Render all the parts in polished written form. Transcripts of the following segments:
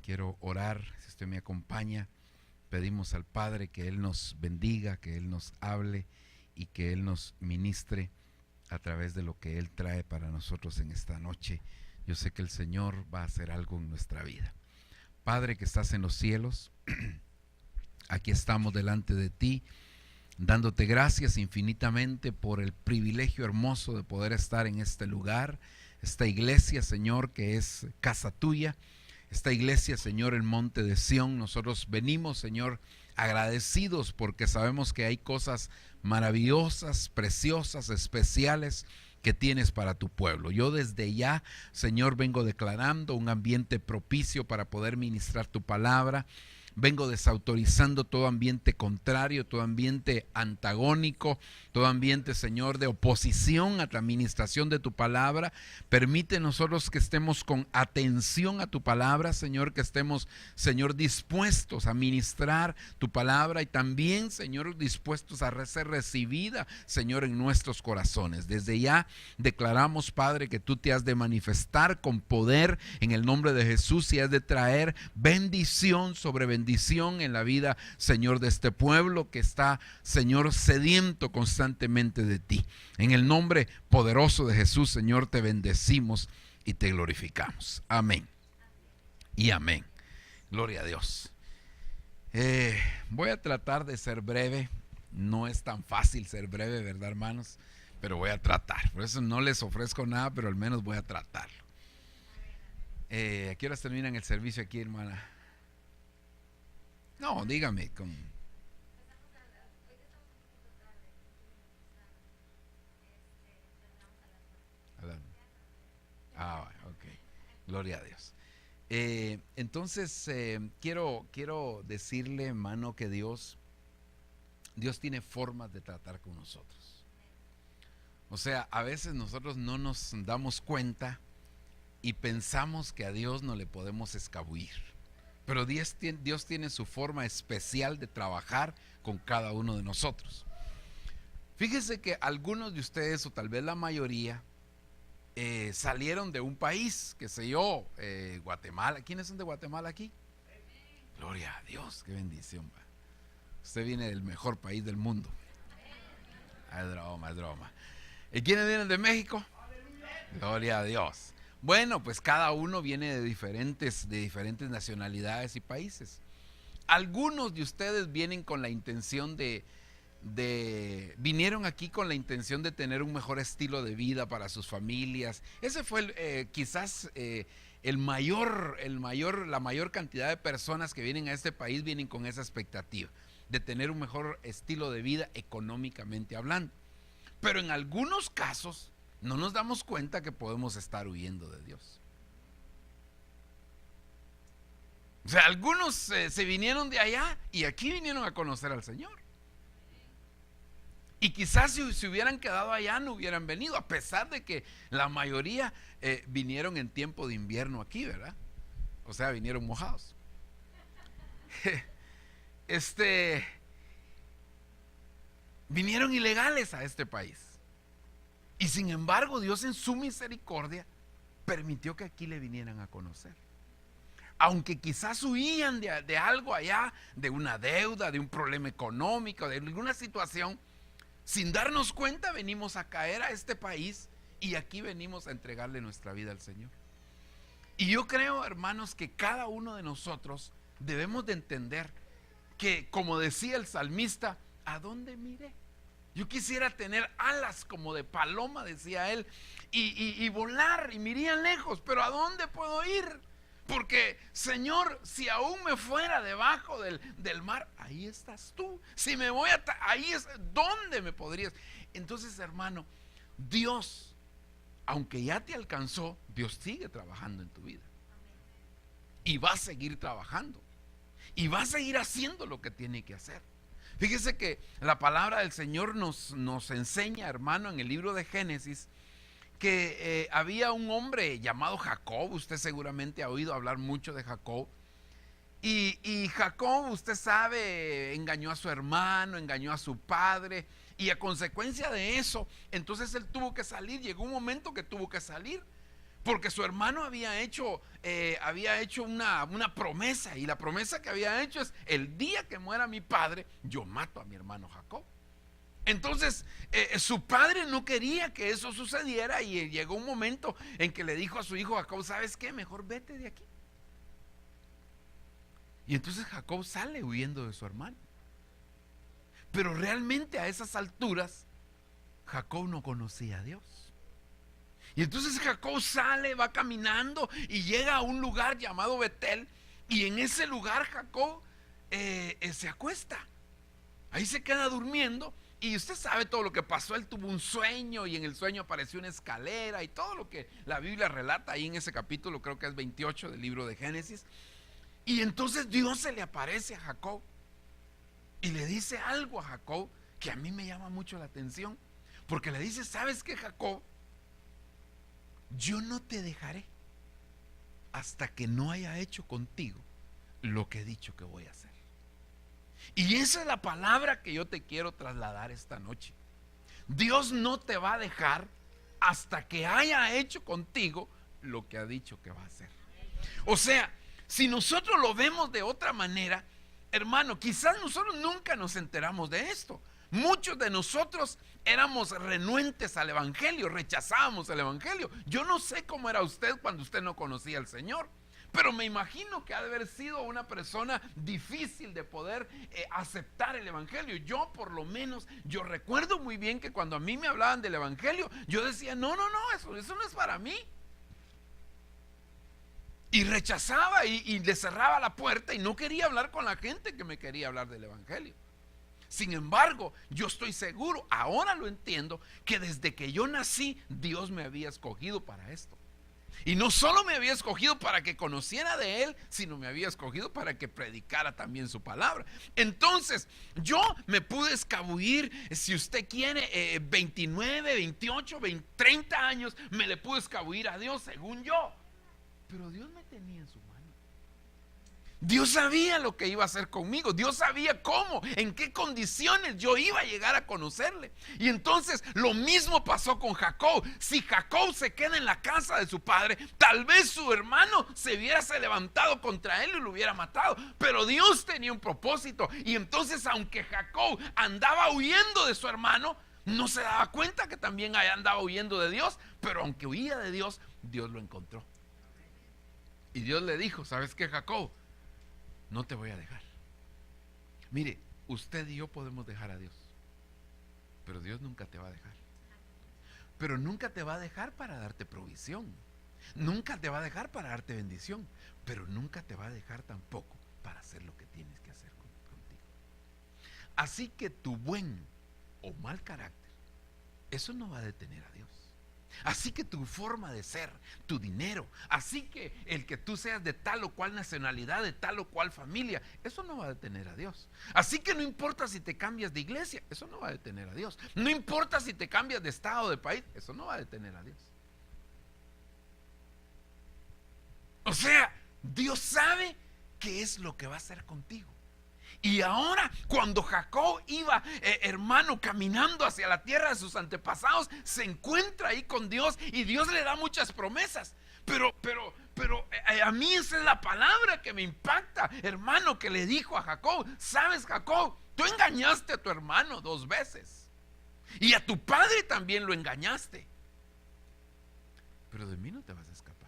Quiero orar, si usted me acompaña, pedimos al Padre que Él nos bendiga, que Él nos hable y que Él nos ministre a través de lo que Él trae para nosotros en esta noche. Yo sé que el Señor va a hacer algo en nuestra vida. Padre que estás en los cielos, aquí estamos delante de ti, dándote gracias infinitamente por el privilegio hermoso de poder estar en este lugar, esta iglesia, Señor, que es casa tuya. Esta iglesia, Señor, el monte de Sión, nosotros venimos, Señor, agradecidos porque sabemos que hay cosas maravillosas, preciosas, especiales que tienes para tu pueblo. Yo desde ya, Señor, vengo declarando un ambiente propicio para poder ministrar tu palabra. Vengo desautorizando todo ambiente contrario, todo ambiente antagónico, todo ambiente, Señor, de oposición a la administración de tu palabra. Permite nosotros que estemos con atención a tu palabra, Señor, que estemos, Señor, dispuestos a ministrar tu palabra y también, Señor, dispuestos a ser recibida, Señor, en nuestros corazones. Desde ya declaramos, Padre, que tú te has de manifestar con poder en el nombre de Jesús y has de traer bendición sobre bendición en la vida, Señor, de este pueblo que está, Señor, sediento constantemente de ti. En el nombre poderoso de Jesús, Señor, te bendecimos y te glorificamos. Amén y amén. Gloria a Dios. Voy a tratar de ser breve. No es tan fácil ser breve, ¿verdad, hermanos? Pero voy a tratar. Por eso no les ofrezco nada, pero al menos voy a tratarlo. ¿A qué horas terminan el servicio aquí, hermana? No, dígame. Ok. Gloria a Dios. Entonces, quiero decirle, hermano, que Dios tiene formas de tratar con nosotros. O sea, a veces nosotros no nos damos cuenta y pensamos que a Dios no le podemos escabullir. Pero Dios tiene su forma especial de trabajar con cada uno de nosotros. Fíjese que algunos de ustedes, o tal vez la mayoría, salieron de un país, qué sé yo, Guatemala. ¿Quiénes son de Guatemala aquí? Gloria a Dios, qué bendición. Usted viene del mejor país del mundo. Es broma, es broma. ¿Y quiénes vienen de México? Gloria a Dios. Bueno, pues cada uno viene de diferentes nacionalidades y países. Algunos de ustedes vienen con la intención vinieron aquí con la intención de tener un mejor estilo de vida para sus familias. Ese fue quizás la mayor cantidad de personas que vienen a este país vienen con esa expectativa de tener un mejor estilo de vida económicamente hablando. Pero en algunos casos no nos damos cuenta que podemos estar huyendo de Dios. O sea, algunos se vinieron de allá y aquí vinieron a conocer al Señor. Y quizás si se hubieran quedado allá no hubieran venido, a pesar de que la mayoría vinieron en tiempo de invierno aquí, ¿verdad? O sea, vinieron mojados. Vinieron ilegales a este país. Y sin embargo, Dios en su misericordia permitió que aquí le vinieran a conocer. Aunque quizás huían de algo allá, de una deuda, de un problema económico, de alguna situación, sin darnos cuenta venimos a caer a este país y aquí venimos a entregarle nuestra vida al Señor. Y yo creo, hermanos, que cada uno de nosotros debemos de entender que, como decía el salmista, ¿a dónde miré? Yo quisiera tener alas como de paloma, decía él, y volar y me iría lejos, pero ¿a dónde puedo ir? Porque, Señor, si aún me fuera debajo del mar, ahí estás tú. Si me voy ahí es donde me podrías. Entonces, hermano, Dios, aunque ya te alcanzó, Dios sigue trabajando en tu vida. Y va a seguir trabajando. Y va a seguir haciendo lo que tiene que hacer. Fíjese que la palabra del Señor nos enseña, hermano, en el libro de Génesis, que había un hombre llamado Jacob. Usted seguramente ha oído hablar mucho de Jacob. Y Jacob, usted sabe, engañó a su hermano, engañó a su padre. Y a consecuencia de eso, entonces él tuvo que salir. Llegó un momento que tuvo que salir, porque su hermano había hecho una promesa. Y la promesa que había hecho es: el día que muera mi padre, yo mato a mi hermano Jacob. Entonces su padre no quería que eso sucediera, y llegó un momento en que le dijo a su hijo Jacob: ¿sabes qué? Mejor vete de aquí. Y entonces Jacob sale huyendo de su hermano. Pero realmente a esas alturas Jacob no conocía a Dios. Y entonces Jacob sale, va caminando y llega a un lugar llamado Betel. Y en ese lugar Jacob se acuesta. Ahí se queda durmiendo. Y usted sabe todo lo que pasó. Él tuvo un sueño, y en el sueño apareció una escalera, y todo lo que la Biblia relata ahí en ese capítulo, creo que es 28 del libro de Génesis. Y entonces Dios se le aparece a Jacob y le dice algo a Jacob que a mí me llama mucho la atención. Porque le dice: ¿sabes qué, Jacob? Yo no te dejaré hasta que no haya hecho contigo lo que he dicho que voy a hacer. Y esa es la palabra que yo te quiero trasladar esta noche. Dios no te va a dejar hasta que haya hecho contigo lo que ha dicho que va a hacer. O sea, si nosotros lo vemos de otra manera, hermano, quizás nosotros nunca nos enteramos de esto. Muchos de nosotros éramos renuentes al evangelio, rechazábamos el evangelio. Yo no sé cómo era usted cuando usted no conocía al Señor, pero me imagino que ha de haber sido una persona difícil de poder aceptar el evangelio. Yo, por lo menos, yo recuerdo muy bien que cuando a mí me hablaban del evangelio, yo decía: no, eso no es para mí. Y rechazaba y le cerraba la puerta, y no quería hablar con la gente que me quería hablar del evangelio. Sin embargo, yo estoy seguro, ahora lo entiendo, que desde que yo nací, Dios me había escogido para esto. Y no solo me había escogido para que conociera de Él, sino me había escogido para que predicara también su palabra. Entonces, yo me pude escabullir, si usted quiere, 29, 28, 20, 30 años, me le pude escabullir a Dios según yo. Pero Dios me tenía en su mano. Dios sabía lo que iba a hacer conmigo. Dios sabía cómo, en qué condiciones yo iba a llegar a conocerle. Y entonces lo mismo pasó con Jacob. Si Jacob se queda en la casa de su padre, tal vez su hermano se hubiese levantado contra él y lo hubiera matado. Pero Dios tenía un propósito. Y entonces, aunque Jacob andaba huyendo de su hermano, no se daba cuenta que también andaba huyendo de Dios. Pero aunque huía de Dios, Dios lo encontró. Y Dios le dijo: ¿sabes qué, Jacob? No te voy a dejar. Mire, usted y yo podemos dejar a Dios, pero Dios nunca te va a dejar. Pero nunca te va a dejar para darte provisión. Nunca te va a dejar para darte bendición. Pero nunca te va a dejar tampoco para hacer lo que tienes que hacer contigo. Así que tu buen o mal carácter, eso no va a detener a Dios. Así que tu forma de ser, tu dinero, así que el que tú seas de tal o cual nacionalidad, de tal o cual familia, eso no va a detener a Dios. Así que no importa si te cambias de iglesia, eso no va a detener a Dios. No importa si te cambias de estado o de país, eso no va a detener a Dios. O sea, Dios sabe qué es lo que va a hacer contigo. Y ahora, cuando Jacob iba, hermano, caminando hacia la tierra de sus antepasados, se encuentra ahí con Dios, y Dios le da muchas promesas. Pero a mí esa es la palabra que me impacta, hermano, que le dijo a Jacob: ¿sabes, Jacob? Tú engañaste a tu hermano 2 veces, y a tu padre también lo engañaste, pero de mí no te vas a escapar.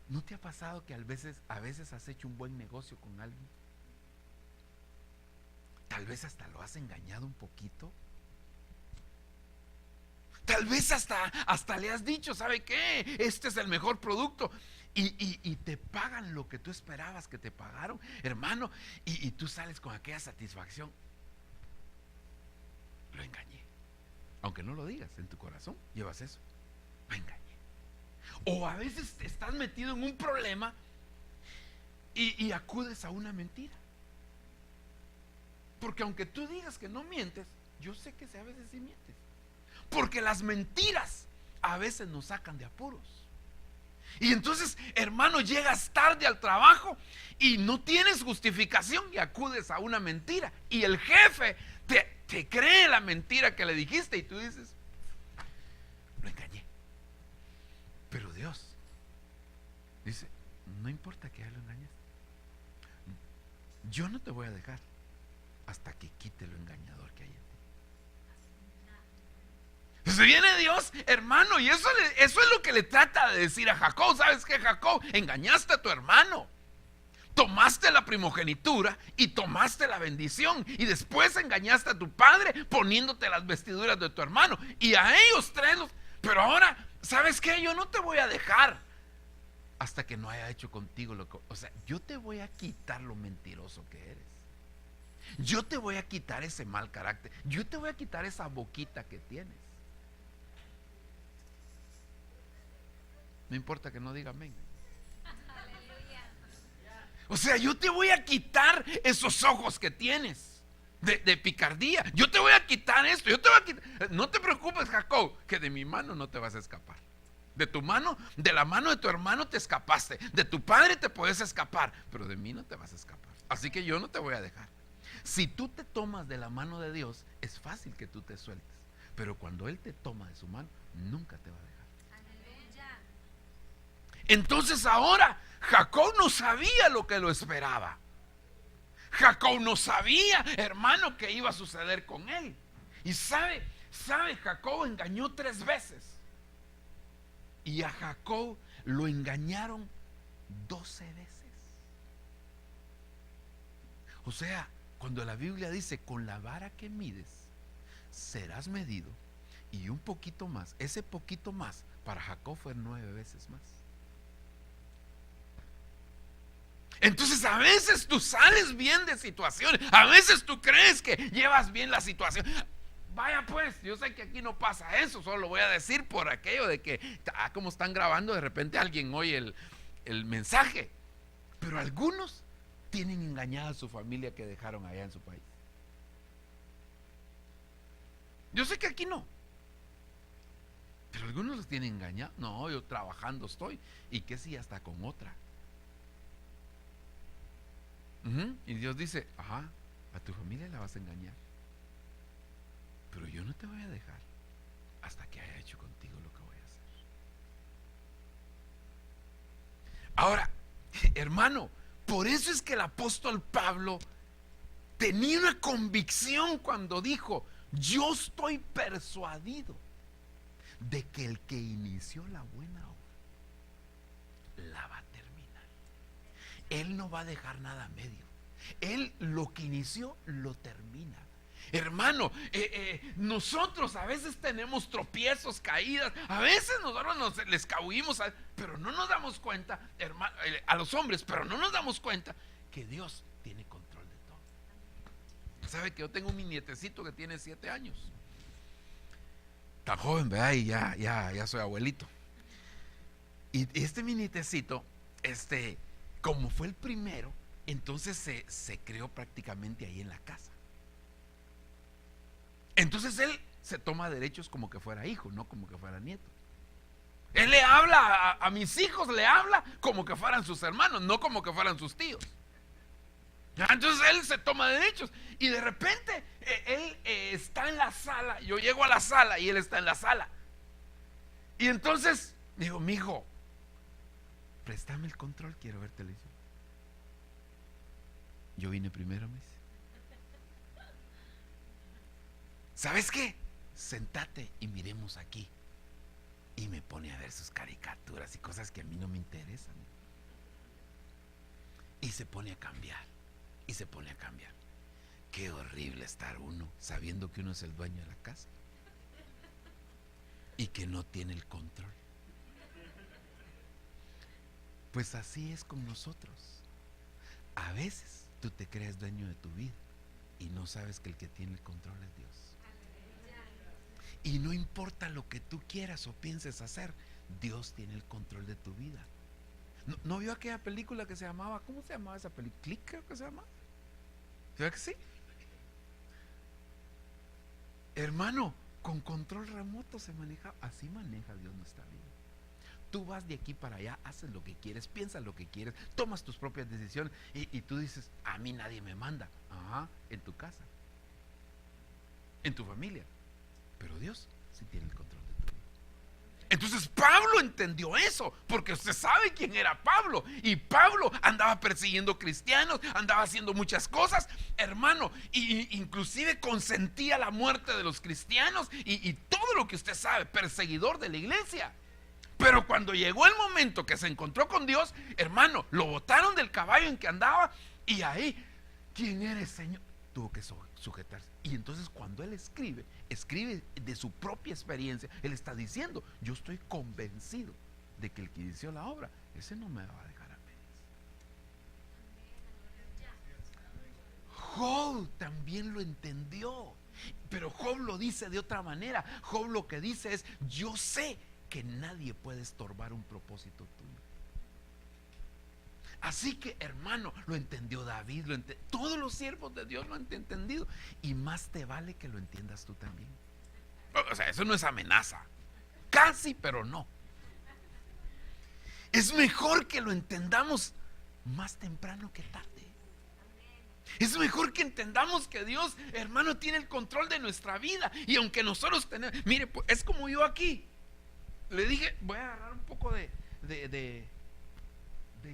¿No te ha pasado que a veces has hecho un buen negocio con alguien? Tal vez hasta lo has engañado un poquito. Tal vez hasta le has dicho, ¿sabe qué? Este es el mejor producto. Y te pagan lo que tú esperabas que te pagaron, hermano. Y tú sales con aquella satisfacción. Lo engañé. Aunque no lo digas, en tu corazón llevas eso. Lo engañé. O a veces estás metido en un problema y acudes a una mentira. Porque aunque tú digas que no mientes, yo sé que a veces sí mientes. Porque las mentiras a veces nos sacan de apuros. Y entonces, hermano, llegas tarde al trabajo y no tienes justificación y acudes a una mentira. Y el jefe te cree la mentira que le dijiste y tú dices, lo engañé. Pero Dios dice, no importa que ya lo engañes, yo no te voy a dejar hasta que quite lo engañador que hay en ti. Entonces viene Dios, hermano, y eso es lo que le trata de decir a Jacob. ¿Sabes qué, Jacob? Engañaste a tu hermano, tomaste la primogenitura y tomaste la bendición, y después engañaste a tu padre poniéndote las vestiduras de tu hermano, y a ellos tres. Pero ahora, ¿sabes qué? Yo no te voy a dejar hasta que no haya hecho contigo lo que... O sea, yo te voy a quitar lo mentiroso que eres. Yo te voy a quitar ese mal carácter. Yo te voy a quitar esa boquita que tienes. No importa que no diga amén. O sea, yo te voy a quitar esos ojos que tienes de picardía. Yo te voy a quitar esto. Yo te voy a quitar. No te preocupes, Jacob, que de mi mano no te vas a escapar. De tu mano, de la mano de tu hermano te escapaste. De tu padre te puedes escapar, pero de mí no te vas a escapar. Así que yo no te voy a dejar. Si tú te tomas de la mano de Dios, es fácil que tú te sueltes. Pero cuando Él te toma de su mano, nunca te va a dejar. Entonces ahora Jacob no sabía lo que lo esperaba. Jacob no sabía, hermano, que iba a suceder con él. Y sabe, Jacob engañó 3 veces. Y a Jacob lo engañaron 12 veces. O sea, cuando la Biblia dice, con la vara que mides, serás medido, y un poquito más, ese poquito más, para Jacob fue 9 veces más. Entonces a veces tú sales bien de situaciones, a veces tú crees que llevas bien la situación. Vaya pues, yo sé que aquí no pasa eso, solo lo voy a decir por aquello de que, como están grabando, de repente alguien oye el mensaje. Pero algunos tienen engañada a su familia que dejaron allá en su país. Yo sé que aquí no, pero algunos los tienen engañados. No, yo trabajando estoy, y que si hasta con otra. Y Dios dice, ajá, a tu familia la vas a engañar, pero yo no te voy a dejar hasta que haya hecho contigo lo que voy a hacer. Ahora, hermano, por eso es que el apóstol Pablo tenía una convicción cuando dijo, yo estoy persuadido de que el que inició la buena obra la va a terminar. Él no va a dejar nada a medio. Él lo que inició lo termina. Hermano, nosotros a veces tenemos tropiezos, caídas. A veces nosotros nos les escabullimos, pero no nos damos cuenta, hermano, a los hombres, pero no nos damos cuenta que Dios tiene control de todo. ¿Sabe que yo tengo mi nietecito que tiene 7 años? Tan joven, ¿verdad? Y ya soy abuelito. Y este mi nietecito, como fue el primero, entonces se creó prácticamente ahí en la casa. Entonces él se toma derechos como que fuera hijo, no como que fuera nieto. Él le habla a mis hijos, le habla como que fueran sus hermanos, no como que fueran sus tíos. Entonces él se toma derechos y de repente él está en la sala. Yo llego a la sala y él está en la sala. Y entonces digo, mijo, préstame el control, quiero ver televisión. Yo vine primero, me dice. ¿Sabes qué? Sentate y miremos aquí. Y me pone a ver sus caricaturas y cosas que a mí no me interesan. Y se pone a cambiar. Y se pone a cambiar. Qué horrible estar uno sabiendo que uno es el dueño de la casa. y que no tiene el control. Pues así es con nosotros. A veces tú te crees dueño de tu vida y no sabes que el que tiene el control es Dios. Y no importa lo que tú quieras o pienses hacer, Dios tiene el control de tu vida. ¿No vio aquella película que se llamaba, cómo se llamaba esa película? Click, creo que se llama. ¿Verdad que sí? Hermano, con control remoto se maneja. Así maneja Dios nuestra vida. Tú vas de aquí para allá, haces lo que quieres, piensas lo que quieres, tomas tus propias decisiones y tú dices, a mí nadie me manda. Ajá, en tu casa, en tu familia. Pero Dios sí tiene el control de tu vida. Entonces Pablo entendió eso, porque usted sabe quién era Pablo. Y Pablo andaba persiguiendo cristianos, andaba haciendo muchas cosas, hermano, y inclusive consentía la muerte de los cristianos y todo lo que usted sabe, perseguidor de la iglesia. Pero cuando llegó el momento que se encontró con Dios, hermano, lo botaron del caballo en que andaba y ahí, ¿quién eres, Señor? Tuvo que sujetarse. Y entonces cuando él escribe de su propia experiencia. Él está diciendo, yo estoy convencido de que el que inició la obra, ese no me va a dejar a medias. Job también lo entendió, pero Job lo dice de otra manera. Job lo que dice es, yo sé que nadie puede estorbar un propósito tuyo. Así que, hermano, lo entendió David, todos los siervos de Dios lo han entendido. Y más te vale que lo entiendas tú también. O sea, eso no es amenaza. Casi, pero no. Es mejor que lo entendamos más temprano que tarde. Es mejor que entendamos que Dios, hermano, tiene el control de nuestra vida. Y aunque nosotros tenemos, mire, pues, es como yo aquí le dije, voy a agarrar un poco de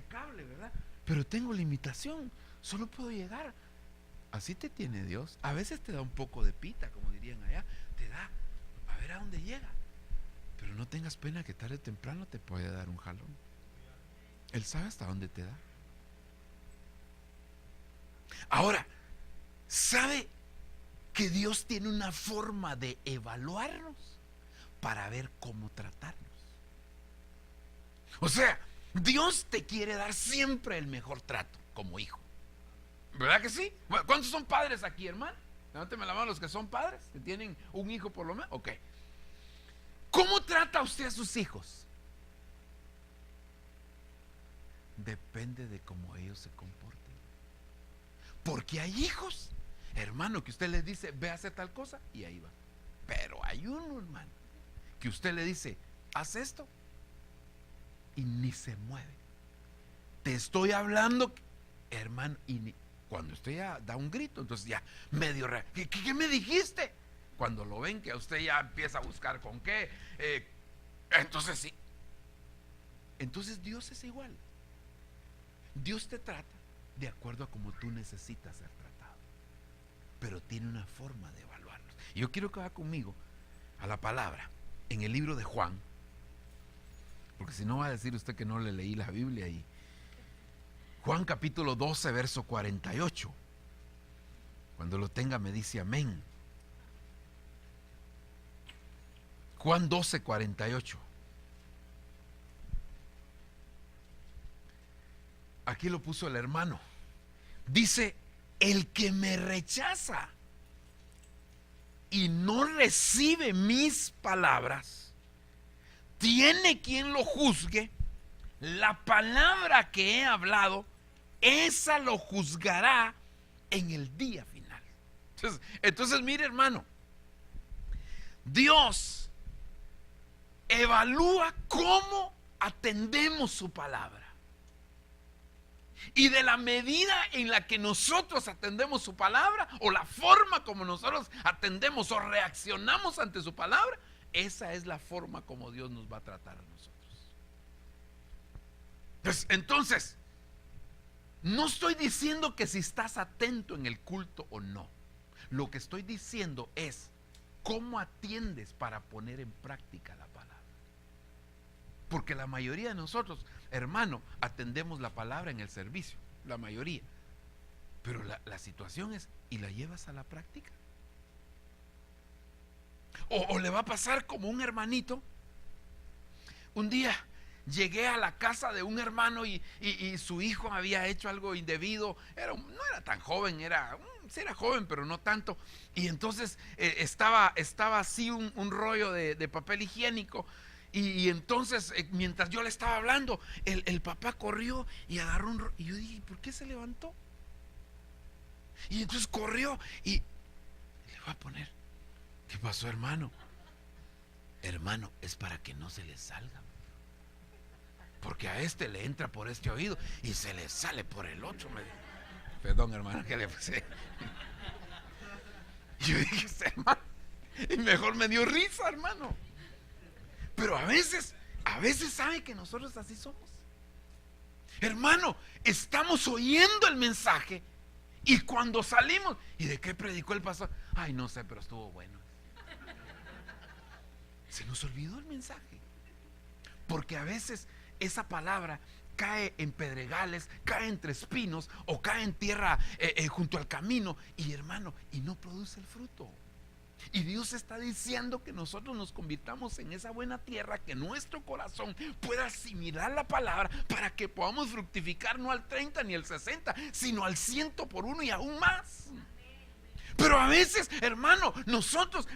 cable, ¿verdad? Pero tengo limitación, solo puedo llegar. Así te tiene Dios. A veces te da un poco de pita, como dirían allá, te da, a ver a dónde llega. Pero no tengas pena que tarde o temprano te puede dar un jalón. Él sabe hasta dónde te da. Ahora, ¿sabe que Dios tiene una forma de evaluarnos para ver cómo tratarnos? O sea, Dios te quiere dar siempre el mejor trato como hijo. ¿Verdad que sí? ¿Cuántos son padres aquí, hermano? Levánteme la mano los que son padres, que tienen un hijo por lo menos. Ok. ¿Cómo trata usted a sus hijos? Depende de cómo ellos se comporten. Porque hay hijos, hermano, que usted les dice, ve a hacer tal cosa, y ahí va. Pero hay uno, hermano, que usted le dice, haz esto, y ni se mueve. Te estoy hablando, hermano, y cuando usted ya da un grito, entonces ya medio ¿qué me dijiste? Cuando lo ven que a usted ya empieza a buscar con qué, entonces sí. Entonces Dios es igual. Dios te trata de acuerdo a como tú necesitas ser tratado, pero tiene una forma de evaluarnos. Y yo quiero que vaya conmigo a la palabra en el libro de Juan, porque si no va a decir usted que no le leí la Biblia. Y Juan capítulo 12 verso 48. Cuando lo tenga me dice amén. Juan 12, 48. Aquí lo puso el hermano. Dice, el que me rechaza y no recibe mis palabras, tiene quien lo juzgue. La palabra que he hablado, esa lo juzgará en el día final. Entonces mire, hermano, Dios evalúa cómo atendemos su palabra. Y de la medida en la que nosotros atendemos su palabra, o la forma como nosotros atendemos o reaccionamos ante su palabra, esa es la forma como Dios nos va a tratar a nosotros. Entonces, no estoy diciendo que si estás atento en el culto o no. Lo que estoy diciendo es cómo atiendes para poner en práctica la palabra. Porque la mayoría de nosotros, hermano, atendemos la palabra en el servicio, la mayoría. Pero la situación es, ¿y la llevas a la práctica? O le va a pasar como un hermanito. Un día llegué a la casa de un hermano y su hijo había hecho algo indebido. No era tan joven, sí era joven, pero no tanto. Y entonces estaba así un rollo de papel higiénico. Y entonces, mientras yo le estaba hablando, el papá corrió y agarró un rollo. Y yo dije, ¿por qué se levantó? Y entonces corrió y le va a poner. ¿Qué pasó, hermano? Hermano, es para que no se le salga. Porque a este le entra por este oído y se le sale por el otro. Perdón, hermano, ¿qué le pasé? Yo dije, hermano, y mejor me dio risa, hermano. Pero a veces sabe que nosotros así somos. Hermano, estamos oyendo el mensaje y cuando salimos, ¿y de qué predicó el pastor? Ay, no sé, pero estuvo bueno. Se nos olvidó el mensaje. Porque a veces esa palabra cae en pedregales, cae entre espinos o cae en tierra junto al camino, y hermano, y no produce el fruto. Y Dios está diciendo que nosotros nos convirtamos en esa buena tierra, que nuestro corazón pueda asimilar la palabra para que podamos fructificar no al 30 ni al 60, sino al 100 por uno y aún más. Pero a veces, hermano, nosotros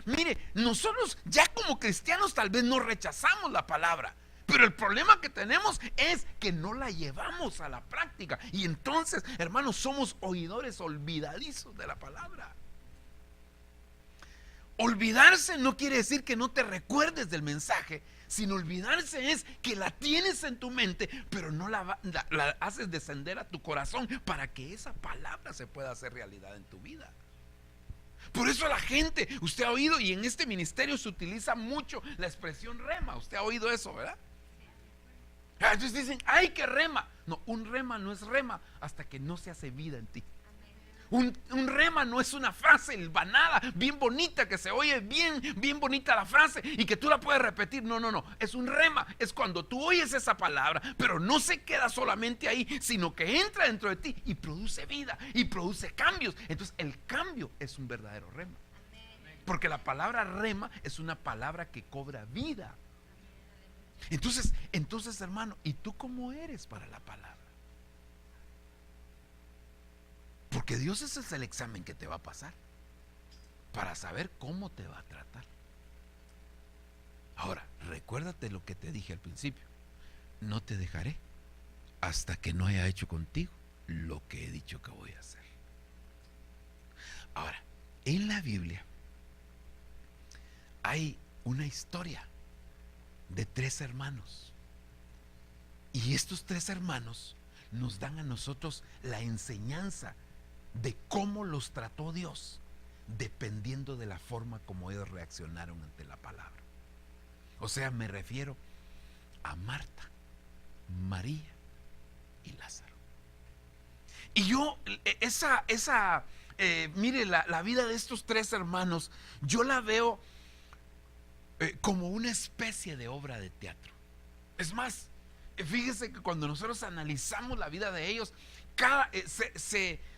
ya como cristianos tal vez no rechazamos la palabra, pero el problema que tenemos es que no la llevamos a la práctica. Y entonces, hermanos, somos oidores olvidadizos de la palabra. Olvidarse no quiere decir que no te recuerdes del mensaje, sino olvidarse es que la tienes en tu mente, pero no la haces descender a tu corazón para que esa palabra se pueda hacer realidad en tu vida. Por eso la gente, usted ha oído, y en este ministerio se utiliza mucho la expresión rema. Usted ha oído eso, ¿verdad? Entonces dicen, ¡ay, qué rema! No, un rema no es rema hasta que no se hace vida en ti. Un rema no es una frase hilvanada, bien bonita, que se oye bien bonita la frase y que tú la puedes repetir. No, es un rema, es cuando tú oyes esa palabra, pero no se queda solamente ahí, sino que entra dentro de ti y produce vida y produce cambios. Entonces el cambio es un verdadero rema, porque la palabra rema es una palabra que cobra vida. Entonces hermano, ¿y tú cómo eres para la palabra? Porque Dios ese es el examen que te va a pasar para saber cómo te va a tratar. Ahora, recuérdate lo que te dije al principio: no te dejaré hasta que no haya hecho contigo lo que he dicho que voy a hacer. Ahora, en la Biblia hay una historia de 3 hermanos, y estos 3 hermanos nos dan a nosotros la enseñanza de cómo los trató Dios, dependiendo de la forma como ellos reaccionaron ante la palabra. O sea, me refiero a Marta, María y Lázaro. Y yo, mire, la vida de estos 3 hermanos, yo la veo como una especie de obra de teatro. Es más, fíjese que cuando nosotros analizamos la vida de ellos,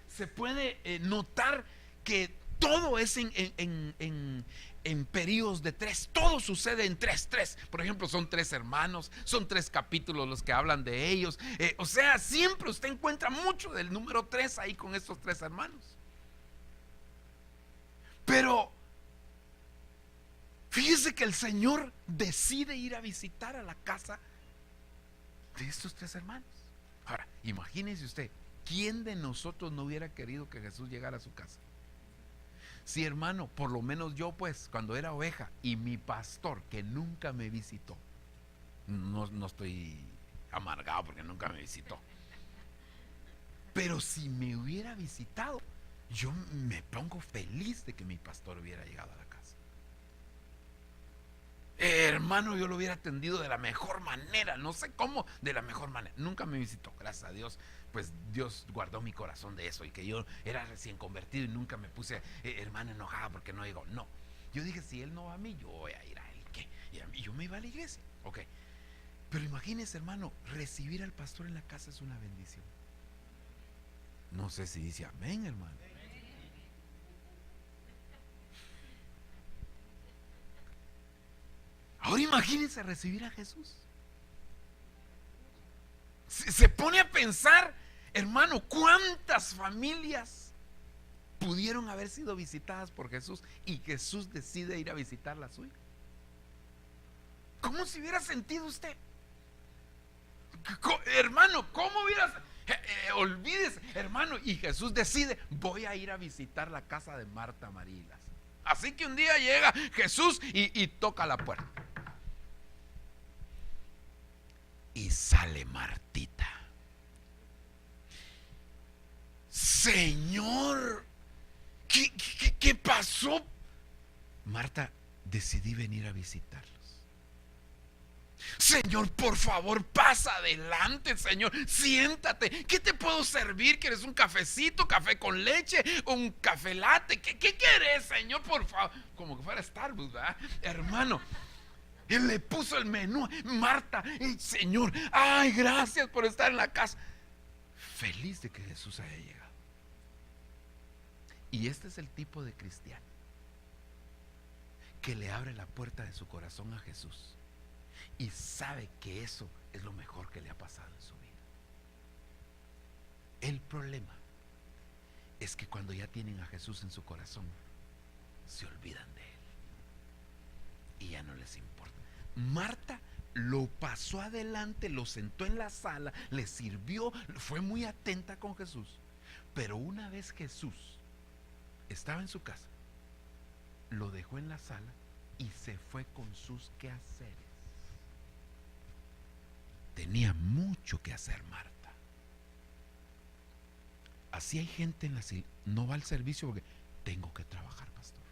se puede notar que todo es en periodos de 3. Todo sucede en 3. Por ejemplo, son 3 hermanos, son 3 capítulos los que hablan de ellos. O sea, siempre usted encuentra mucho del número 3 ahí con estos 3 hermanos. Pero fíjese que el Señor decide ir a visitar a la casa de estos 3 hermanos. Ahora, imagínese usted, ¿quién de nosotros no hubiera querido que Jesús llegara a su casa? Sí, hermano, por lo menos yo, pues, cuando era oveja, y mi pastor, que nunca me visitó, no estoy amargado porque nunca me visitó, pero si me hubiera visitado, yo me pongo feliz de que mi pastor hubiera llegado a la casa. Hermano, yo lo hubiera atendido de la mejor manera, no sé cómo, de la mejor manera. Nunca me visitó, gracias a Dios, pues Dios guardó mi corazón de eso, y que yo era recién convertido y nunca me puse hermano enojada porque no llegó. No, yo dije, si él no va a mí, yo voy a ir a él. ¿Qué? Y yo me iba a la iglesia, ok. Pero imagínese, hermano, recibir al pastor en la casa es una bendición. No sé si dice amén, hermano. Ahora imagínense recibir a Jesús. Se pone a pensar, hermano, cuántas familias pudieron haber sido visitadas por Jesús y Jesús decide ir a visitar la suya. ¿Cómo se hubiera sentido usted? Hermano, ¿cómo hubiera? Olvídese, hermano, y Jesús decide, voy a ir a visitar la casa de Marta, María y Lázaro. Así que un día llega Jesús y toca la puerta. Y sale Martita. Señor, ¿qué pasó? Marta, decidí venir a visitarlos. Señor, por favor, pasa adelante, Señor, siéntate. ¿Qué te puedo servir? ¿Quieres un cafecito, café con leche, un café latte? ¿Qué quieres, Señor? Por favor. Como que fuera Starbucks, ¿verdad? Hermano, él le puso el menú. Marta, Señor, ay, gracias por estar en la casa. Feliz de que Jesús haya llegado. Y este es el tipo de cristiano que le abre la puerta de su corazón a Jesús y sabe que eso es lo mejor que le ha pasado en su vida. El problema es que cuando ya tienen a Jesús en su corazón, se olvidan de él y ya no les importa. Marta lo pasó adelante, lo sentó en la sala, le sirvió, fue muy atenta con Jesús. Pero una vez Jesús estaba en su casa, lo dejó en la sala y se fue con sus quehaceres. Tenía mucho que hacer Marta. Así hay gente en la no va al servicio porque tengo que trabajar, pastor.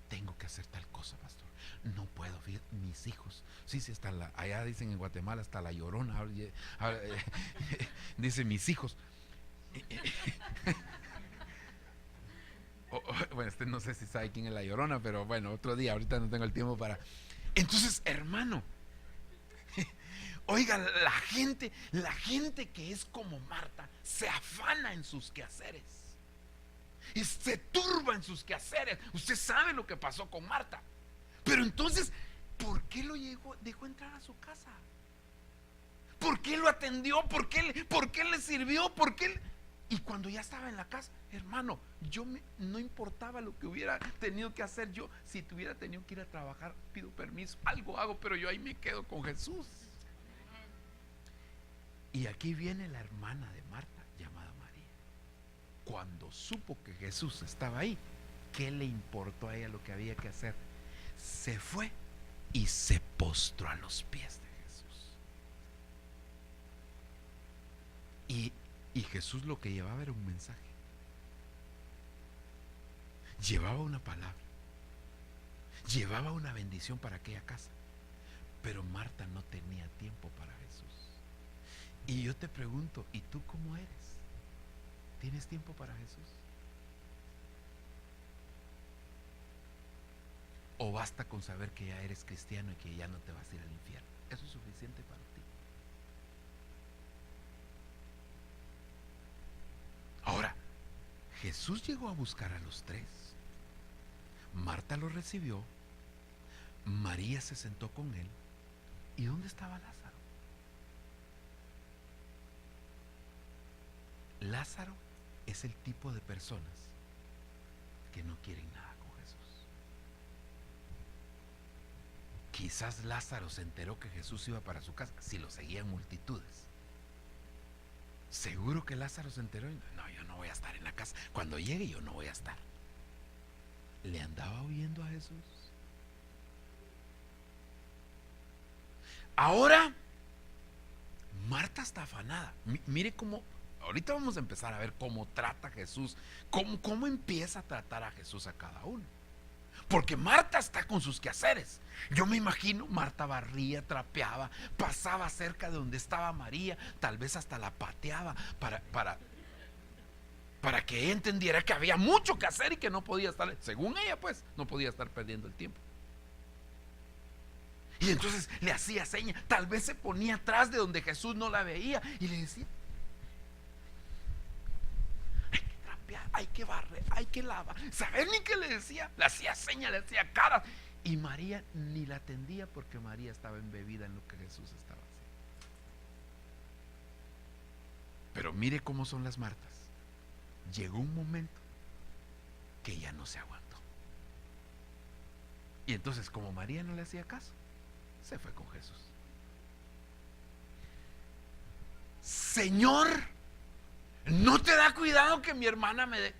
Tengo que hacer tal cosa, pastor. No puedo, mis hijos. Sí, hasta allá dicen en Guatemala, hasta la Llorona. Dice mis hijos. Bueno, no sé si sabe quién es la Llorona, pero bueno, otro día, ahorita no tengo el tiempo para. Entonces, hermano, oiga, la gente que es como Marta se afana en sus quehaceres y se turba en sus quehaceres. Usted sabe lo que pasó con Marta. Pero entonces, ¿por qué lo dejó entrar a su casa? ¿Por qué lo atendió? ¿Por qué le sirvió? Y cuando ya estaba en la casa, hermano, no importaba lo que hubiera tenido que hacer yo. Si tuviera tenido que ir a trabajar, pido permiso, algo hago, pero yo ahí me quedo con Jesús. Y aquí viene la hermana de Marta, llamada María. Cuando supo que Jesús estaba ahí, ¿qué le importó a ella lo que había que hacer? Se fue y se postró a los pies de Jesús. Y Jesús lo que llevaba era un mensaje. Llevaba una palabra. Llevaba una bendición para aquella casa. Pero Marta no tenía tiempo para Jesús. Y yo te pregunto, ¿y tú cómo eres? ¿Tienes tiempo para Jesús? ¿O basta con saber que ya eres cristiano y que ya no te vas a ir al infierno? ¿Eso es suficiente para ti? Ahora, Jesús llegó a buscar a los tres. Marta lo recibió. María se sentó con él. ¿Y dónde estaba Lázaro? Lázaro es el tipo de personas que no quieren nada con Jesús. Quizás Lázaro se enteró que Jesús iba para su casa, si lo seguían multitudes. Seguro que Lázaro se enteró y no, yo no voy a estar en la casa. Cuando llegue yo no voy a estar. ¿Le andaba huyendo a Jesús? Ahora Marta está afanada. Mire cómo, ahorita vamos a empezar a ver cómo trata Jesús, cómo empieza a tratar a Jesús a cada uno. Porque Marta está con sus quehaceres. Yo me imagino, Marta barría, trapeaba, pasaba cerca de donde estaba María, tal vez hasta la pateaba para que ella entendiera que había mucho que hacer y que no podía estar, según ella pues, no podía estar perdiendo el tiempo. Y entonces le hacía señas, tal vez se ponía atrás de donde Jesús no la veía y le decía: hay que trapear, hay que barrer, hay que lavar. ¿Saben ni qué le decía? Le hacía señas, le hacía caras. Y María ni la atendía porque María estaba embebida en lo que Jesús estaba haciendo. Pero mire cómo son las Martas. Llegó un momento que ya no se aguantó. Y entonces, como María no le hacía caso, se fue con Jesús. Señor, ¿no te da cuidado que mi hermana me dé?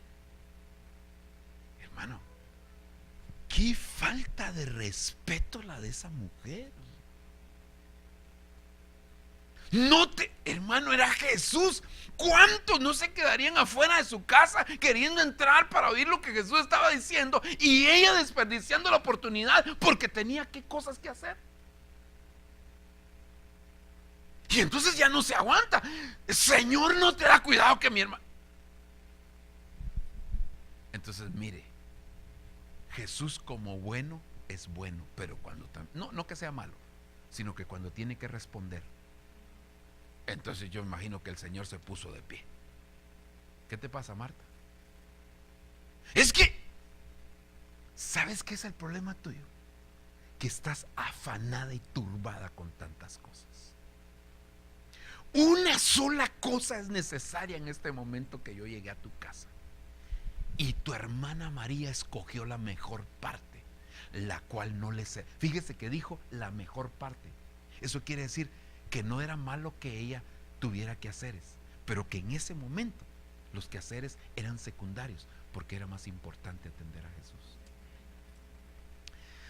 Hermano, qué falta de respeto la de esa mujer. Hermano, era Jesús. ¿Cuántos no se quedarían afuera de su casa queriendo entrar para oír lo que Jesús estaba diciendo? Y ella desperdiciando la oportunidad porque tenía qué cosas que hacer. Y entonces ya no se aguanta. Señor, ¿no te da cuidado que mi hermano? Entonces mire, Jesús como bueno es bueno, pero cuando no que sea malo, sino que cuando tiene que responder. Entonces yo imagino que el Señor se puso de pie. ¿Qué te pasa, Marta? Es que, ¿sabes qué es el problema tuyo? Que estás afanada y turbada con tantas cosas. Una sola cosa es necesaria en este momento que yo llegué a tu casa. Y tu hermana María escogió la mejor parte, la cual no le sé. Fíjese que dijo la mejor parte. Eso quiere decir que no era malo que ella tuviera quehaceres, pero que en ese momento los quehaceres eran secundarios, porque era más importante atender a Jesús.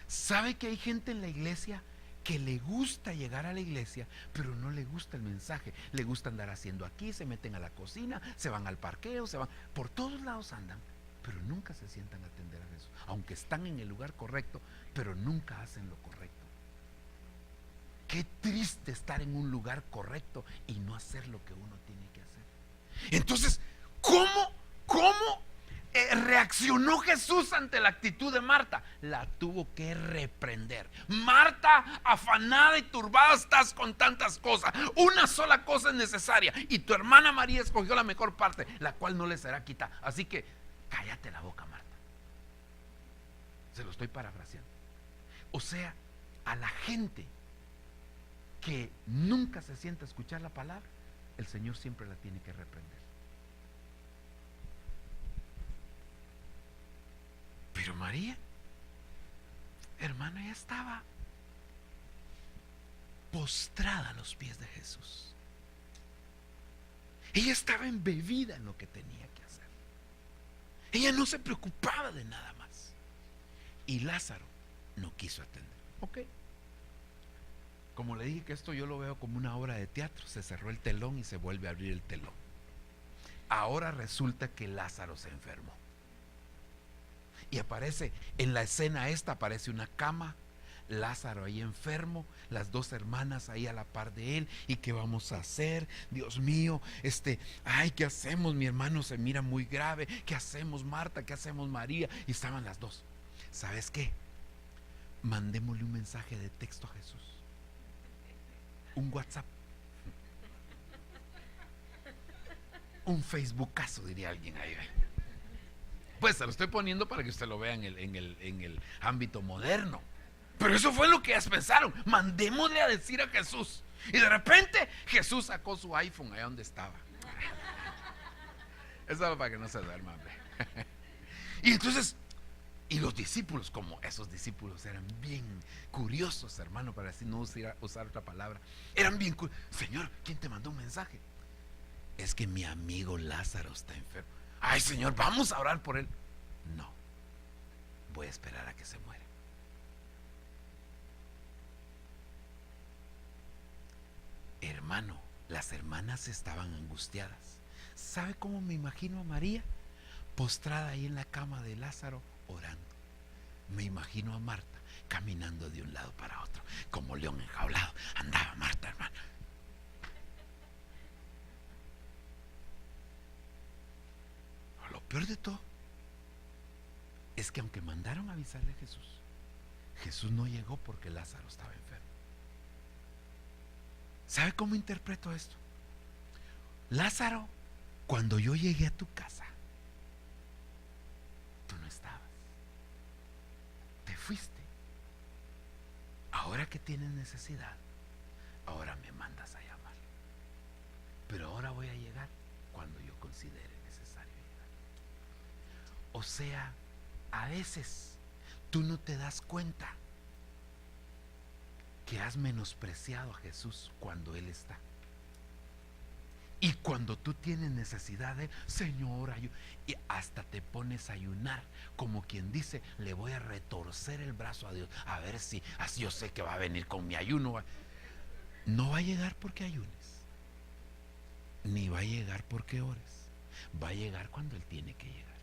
¿Sabe que hay gente en la iglesia que le gusta llegar a la iglesia, pero no le gusta el mensaje? Le gusta andar haciendo aquí, se meten a la cocina, se van al parqueo, se van, por todos lados andan, pero nunca se sientan a atender a Jesús, aunque están en el lugar correcto, pero nunca hacen lo correcto. Qué triste estar en un lugar correcto y no hacer lo que uno tiene que hacer. Entonces, ¿cómo reaccionó Jesús ante la actitud de Marta? La tuvo que reprender. Marta, afanada y turbada estás con tantas cosas. Una sola cosa es necesaria y tu hermana María escogió la mejor parte, la cual no le será quitada. Así que cállate la boca, Marta. Se lo estoy parafraseando. O sea, a la gente que nunca se sienta a escuchar la palabra, el Señor siempre la tiene que reprender. Pero María, hermana, ya estaba postrada a los pies de Jesús. Ella estaba embebida en lo que tenía que hacer. Ella no se preocupaba de nada más. Y Lázaro no quiso atender. Ok. Como le dije que esto yo lo veo como una obra de teatro. Se cerró el telón y se vuelve a abrir el telón. Ahora resulta que Lázaro se enfermó. Y aparece en la escena esta, aparece una cama, Lázaro ahí enfermo, las dos hermanas ahí a la par de él. ¿Y qué vamos a hacer? Dios mío, ay, ¿qué hacemos? Mi hermano se mira muy grave. ¿Qué hacemos, Marta? ¿Qué hacemos, María? Y estaban las dos. ¿Sabes qué? Mandémosle un mensaje de texto a Jesús. Un WhatsApp, un Facebookazo, diría alguien ahí. Pues se lo estoy poniendo para que usted lo vea en el ámbito moderno. Pero eso fue lo que ellas pensaron. Mandémosle a decir a Jesús. Y de repente Jesús sacó su iPhone allá donde estaba. Eso era para que no se duerma, hombre. Y entonces, y los discípulos, como esos discípulos eran bien curiosos, hermano, para así no usar otra palabra, eran bien curiosos. Señor, ¿quién te mandó un mensaje? Es que mi amigo Lázaro está enfermo. Ay, Señor, vamos a orar por él. No, voy a esperar a que se muera. Hermano, las hermanas estaban angustiadas. ¿Sabe cómo me imagino a María? Postrada ahí en la cama de Lázaro, orando. Me imagino a Marta caminando de un lado para otro, como león enjaulado. Andaba Marta, hermano. Lo peor de todo es que aunque mandaron a avisarle a Jesús, Jesús no llegó porque Lázaro estaba enfermo. ¿Sabe cómo interpreto esto? Lázaro, cuando yo llegué a tu casa, tú no estabas. Te fuiste ahora que tienes necesidad, ahora me mandas a llamar. Pero ahora voy a llegar cuando yo considere necesario llegar. O sea, a veces tú no te das cuenta que has menospreciado a Jesús cuando Él está. Y cuando tú tienes necesidad de Señor, y hasta te pones a ayunar, como quien dice, le voy a retorcer el brazo a Dios, a ver si así yo sé que va a venir con mi ayuno. No va a llegar porque ayunes, ni va a llegar porque ores. Va a llegar cuando Él tiene que llegar.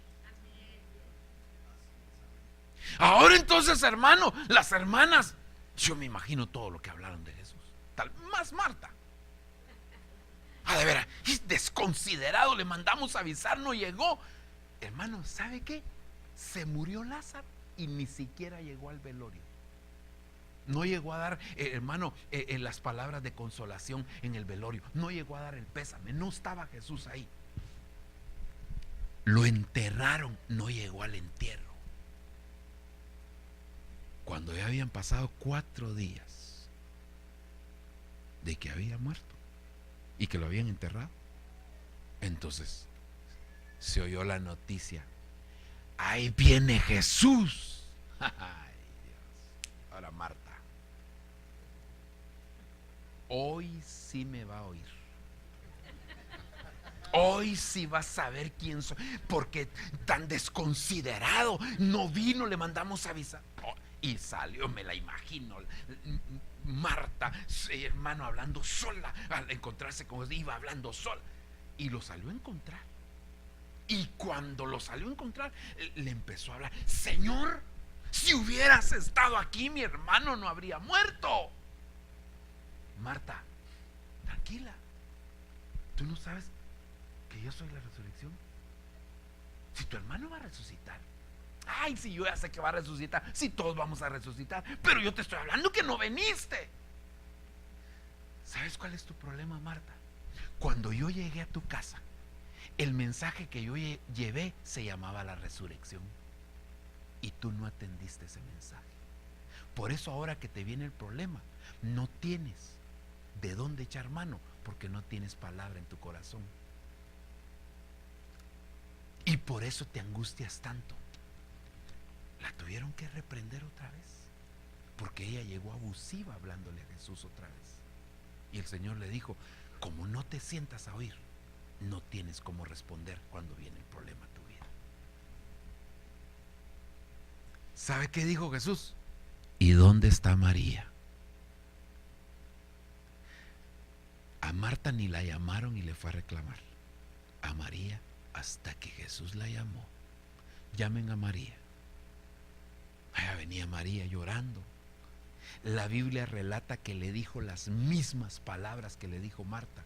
Ahora entonces, hermano, las hermanas, yo me imagino todo lo que hablaron de Jesús, tal más Marta. De veras, desconsiderado, le mandamos a avisar, no llegó. Hermano, ¿sabe qué? Se murió Lázaro y ni siquiera llegó al velorio. No llegó a dar, hermano, las palabras de consolación en el velorio. No llegó a dar el pésame. No estaba Jesús ahí. Lo enterraron, no llegó al entierro. Cuando ya habían pasado 4 días de que había muerto y que lo habían enterrado, entonces se oyó la noticia: ahí viene Jesús. Ay, Dios. Ahora Marta, hoy sí me va a oír. Hoy sí vas a saber quién soy, porque tan desconsiderado no vino, le mandamos a avisar. Y salió, me la imagino, Marta, hermano, hablando sola. Al encontrarse con él, iba hablando sola. Y lo salió a encontrar. Y cuando lo salió a encontrar, le empezó a hablar: Señor, si hubieras estado aquí, mi hermano no habría muerto. Marta, tranquila. ¿Tú no sabes que yo soy la resurrección? Si tu hermano va a resucitar. Ay, si yo ya sé que va a resucitar. Si todos vamos a resucitar. Pero yo te estoy hablando que no veniste. ¿Sabes cuál es tu problema, Marta? Cuando yo llegué a tu casa, el mensaje que yo llevé se llamaba la resurrección, y tú no atendiste ese mensaje. Por eso ahora que te viene el problema, no tienes de dónde echar mano, porque no tienes palabra en tu corazón. Y por eso te angustias tanto. La tuvieron que reprender otra vez, porque ella llegó abusiva hablándole a Jesús otra vez. Y el Señor le dijo: como no te sientas a oír, no tienes cómo responder cuando viene el problema a tu vida. ¿Sabe qué dijo Jesús? ¿Y dónde está María? A Marta ni la llamaron y le fue a reclamar. A María, hasta que Jesús la llamó: llamen a María. Allá venía María llorando. La Biblia relata que le dijo las mismas palabras que le dijo Marta,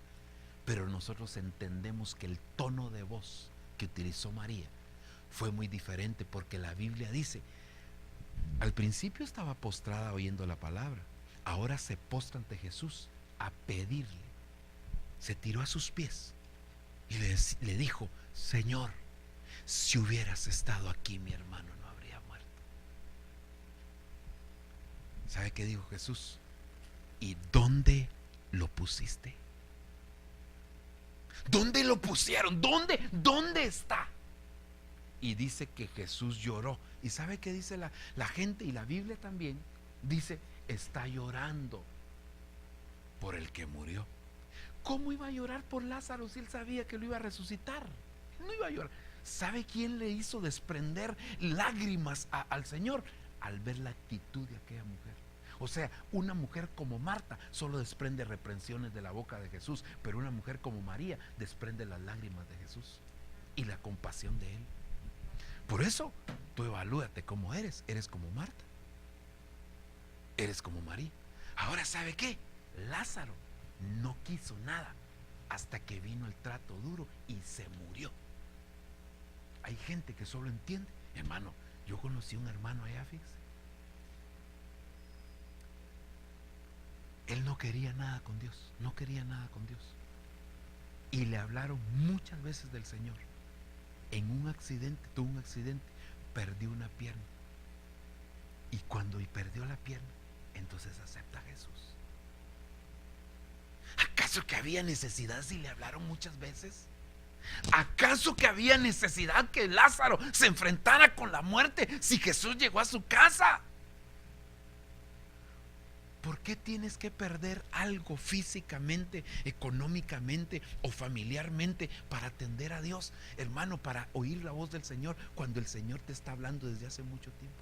pero nosotros entendemos que el tono de voz que utilizó María fue muy diferente, porque la Biblia dice: al principio estaba postrada oyendo la palabra, ahora se postra ante Jesús a pedirle. Se tiró a sus pies y le dijo: Señor, si hubieras estado aquí, mi hermano no habría muerto. ¿Sabe qué dijo Jesús? ¿Y dónde lo pusiste? ¿Dónde lo pusieron? ¿Dónde está? Y dice que Jesús lloró. ¿Y sabe qué dice la gente? Y la Biblia también dice: está llorando por el que murió. ¿Cómo iba a llorar por Lázaro si él sabía que lo iba a resucitar? No iba a llorar. ¿Sabe quién le hizo desprender lágrimas al Señor? Al ver la actitud de aquella mujer. O sea, una mujer como Marta solo desprende reprensiones de la boca de Jesús, pero una mujer como María desprende las lágrimas de Jesús y la compasión de Él. Por eso, tú evalúate cómo eres. Eres como Marta, eres como María. Ahora, ¿sabe qué? Lázaro no quiso nada hasta que vino el trato duro y se murió. Hay gente que solo entiende. Hermano, yo conocí un hermano allá, fíjese. Él no quería nada con Dios, no quería nada con Dios. Y le hablaron muchas veces del Señor. En un accidente, tuvo un accidente, perdió una pierna. Y cuando perdió la pierna, entonces aceptó. ¿Acaso que había necesidad si le hablaron muchas veces? ¿Acaso que había necesidad que Lázaro se enfrentara con la muerte si Jesús llegó a su casa? ¿Por qué tienes que perder algo físicamente, económicamente o familiarmente para atender a Dios, hermano, para oír la voz del Señor cuando el Señor te está hablando desde hace mucho tiempo?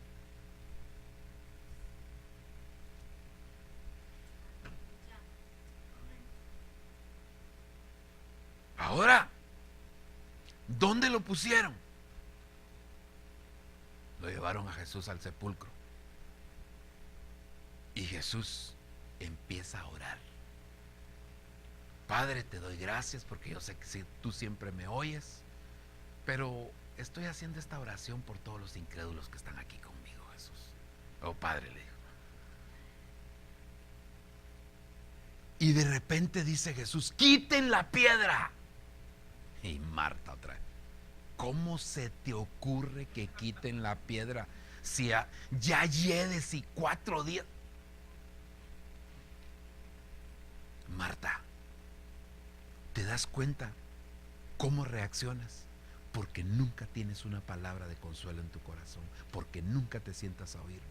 Ahora, ¿dónde lo pusieron? Lo llevaron a Jesús al sepulcro. Y Jesús empieza a orar. Padre, te doy gracias porque yo sé que tú siempre me oyes, pero estoy haciendo esta oración por todos los incrédulos que están aquí conmigo, Jesús. Oh Padre, le dijo. Y de repente dice Jesús, quiten la piedra. Y Marta otra vez, ¿cómo se te ocurre que quiten la piedra si ya lleves y 4 días? Marta, ¿te das cuenta cómo reaccionas? Porque nunca tienes una palabra de consuelo en tu corazón, porque nunca te sientas a oír.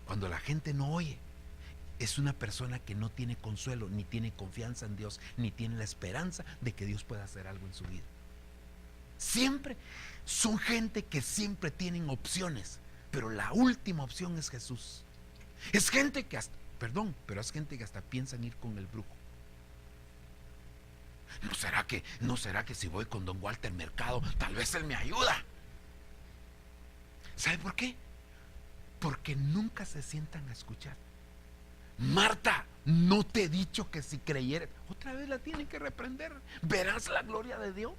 Cuando la gente no oye, es una persona que no tiene consuelo, ni tiene confianza en Dios, ni tiene la esperanza de que Dios pueda hacer algo en su vida. Siempre son gente que siempre tienen opciones, pero la última opción es Jesús. Es gente que hasta, pero es gente que hasta piensa en ir con el brujo. ¿No será que si voy con don Walter Mercado, tal vez él me ayuda? ¿Sabe por qué? Porque nunca se sientan a escuchar. Marta, no te he dicho que si creyeres. Otra vez la tienen que reprender. Verás la gloria de Dios.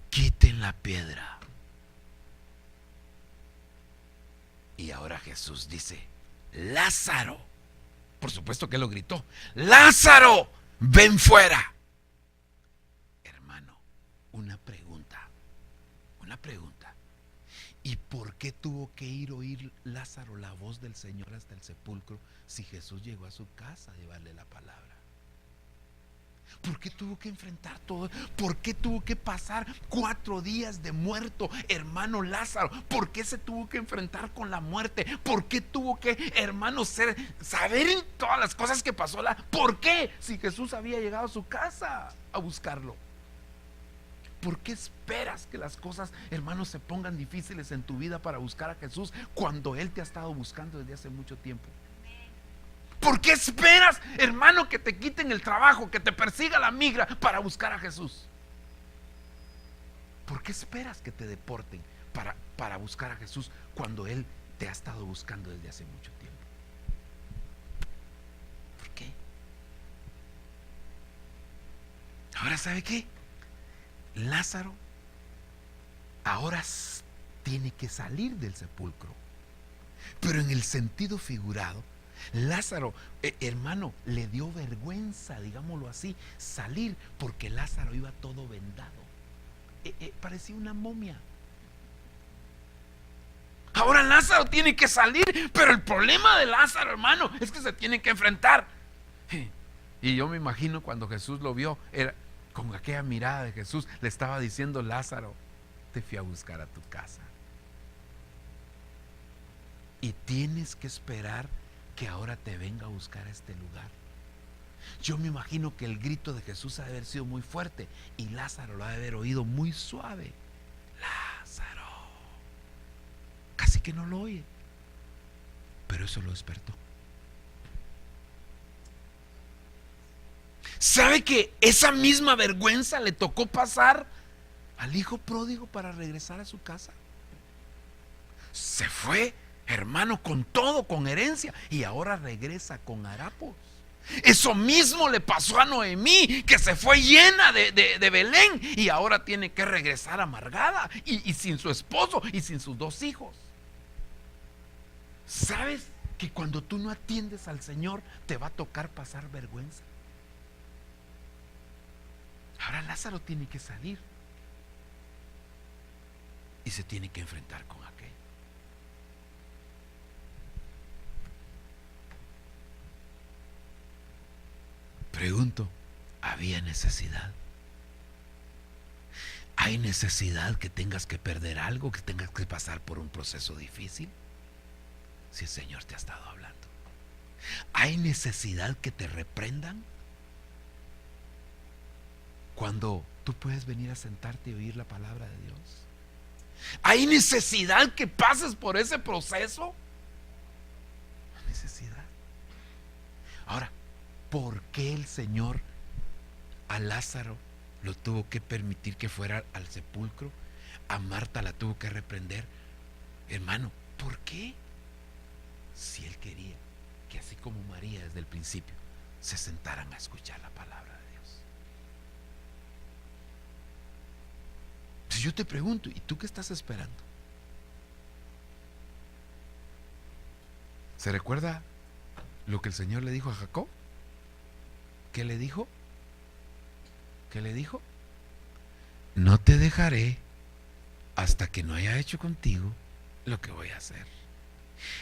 Quiten la piedra. Y ahora Jesús dice, Lázaro. Por supuesto que lo gritó, Lázaro, ven fuera. Hermano, una pregunta. ¿Y por qué tuvo que ir a oír Lázaro la voz del Señor hasta el sepulcro si Jesús llegó a su casa a llevarle la palabra? ¿Por qué tuvo que enfrentar todo? ¿Por qué tuvo que pasar 4 días de muerto, hermano Lázaro? ¿Por qué se tuvo que enfrentar con la muerte? ¿Por qué tuvo que, hermano, saber todas las cosas que pasó? ¿Por qué? Si Jesús había llegado a su casa a buscarlo. ¿Por qué esperas que las cosas, hermano, se pongan difíciles en tu vida para buscar a Jesús cuando Él te ha estado buscando desde hace mucho tiempo? ¿Por qué esperas, hermano, que te quiten el trabajo, que te persiga la migra para buscar a Jesús? ¿Por qué esperas que te deporten para buscar a Jesús cuando Él te ha estado buscando desde hace mucho tiempo? ¿Por qué? Ahora, ¿sabe qué? Lázaro ahora tiene que salir del sepulcro, pero en el sentido figurado, Lázaro, hermano, le dio vergüenza, digámoslo así, salir, porque Lázaro iba todo vendado. Parecía una momia. Ahora Lázaro tiene que salir, pero el problema de Lázaro, hermano, es que se tiene que enfrentar. Y yo me imagino cuando Jesús lo vio, era con aquella mirada de Jesús, le estaba diciendo, Lázaro, te fui a buscar a tu casa. Y tienes que esperar que ahora te venga a buscar a este lugar. Yo me imagino que el grito de Jesús ha de haber sido muy fuerte y Lázaro lo ha de haber oído muy suave. Lázaro. Casi que no lo oye, pero eso lo despertó. ¿Sabe que esa misma vergüenza le tocó pasar al hijo pródigo para regresar a su casa? Se fue, hermano, con todo, con herencia, y ahora regresa con harapos. Eso mismo le pasó a Noemí, que se fue llena de Belén y ahora tiene que regresar amargada y sin su esposo y sin sus 2 hijos. ¿Sabes que cuando tú no atiendes al Señor te va a tocar pasar vergüenza? Ahora Lázaro tiene que salir y se tiene que enfrentar con aquello. Había necesidad. ¿Hay necesidad que tengas que perder algo, que tengas que pasar por un proceso difícil? Si el Señor te ha estado hablando. ¿Hay necesidad que te reprendan? Cuando tú puedes venir a sentarte y oír la palabra de Dios. ¿Hay necesidad que pases por ese proceso? ¿Hay necesidad? Ahora, ¿por qué el Señor a Lázaro lo tuvo que permitir que fuera al sepulcro? A Marta la tuvo que reprender. Hermano, ¿por qué? Si Él quería que así como María desde el principio se sentaran a escuchar la palabra de Dios. Entonces yo te pregunto, ¿y tú qué estás esperando? ¿Se recuerda lo que el Señor le dijo a Jacob? ¿Qué le dijo? ¿Qué le dijo? No te dejaré hasta que no haya hecho contigo lo que voy a hacer.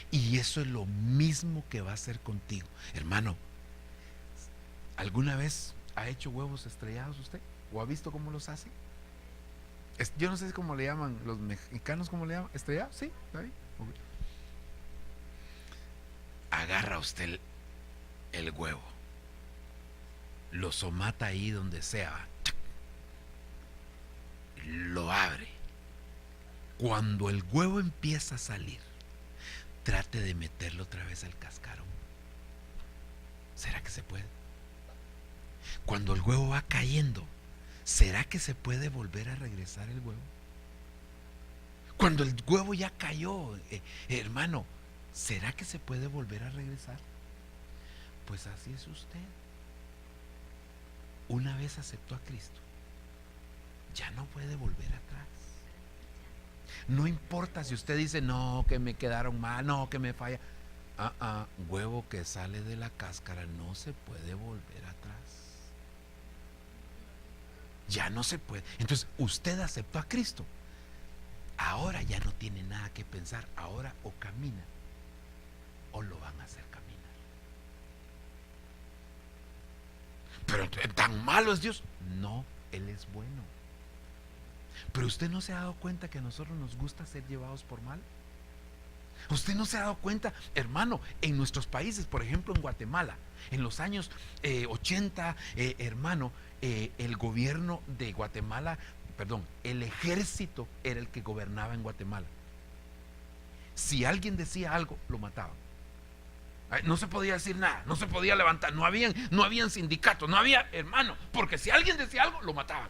Y eso es lo mismo que va a hacer contigo. Hermano, ¿alguna vez ha hecho huevos estrellados usted? ¿O ha visto cómo los hace? Yo no sé cómo le llaman los mexicanos, ¿cómo le llaman? ¿Estrellados? Sí, ¿está bien? Okay. Agarra usted el huevo, lo somata ahí donde sea, lo abre. Cuando el huevo empieza a salir, trate de meterlo otra vez al cascarón. ¿Será que se puede? Cuando el huevo va cayendo, ¿será que se puede volver a regresar el huevo? Cuando el huevo ya cayó, hermano, ¿será que se puede volver a regresar? Pues así es usted. Una vez aceptó a Cristo, ya no puede volver atrás. No importa si usted dice, no, que me quedaron mal, no, que me falla. Huevo que sale de la cáscara no se puede volver atrás. Ya no se puede. Entonces usted aceptó a Cristo. Ahora ya no tiene nada que pensar. Ahora o camina o lo van a hacer caminar. Pero tan malo es Dios. No, Él es bueno. Pero usted no se ha dado cuenta que a nosotros nos gusta ser llevados por mal. Usted no se ha dado cuenta, hermano, en nuestros países, por ejemplo en Guatemala, en los años 80, hermano, el gobierno de Guatemala, perdón, el ejército era el que gobernaba en Guatemala. Si alguien decía algo, lo mataban. No se podía decir nada, no se podía levantar, no habían sindicatos, no había, hermano, porque si alguien decía algo, lo mataban.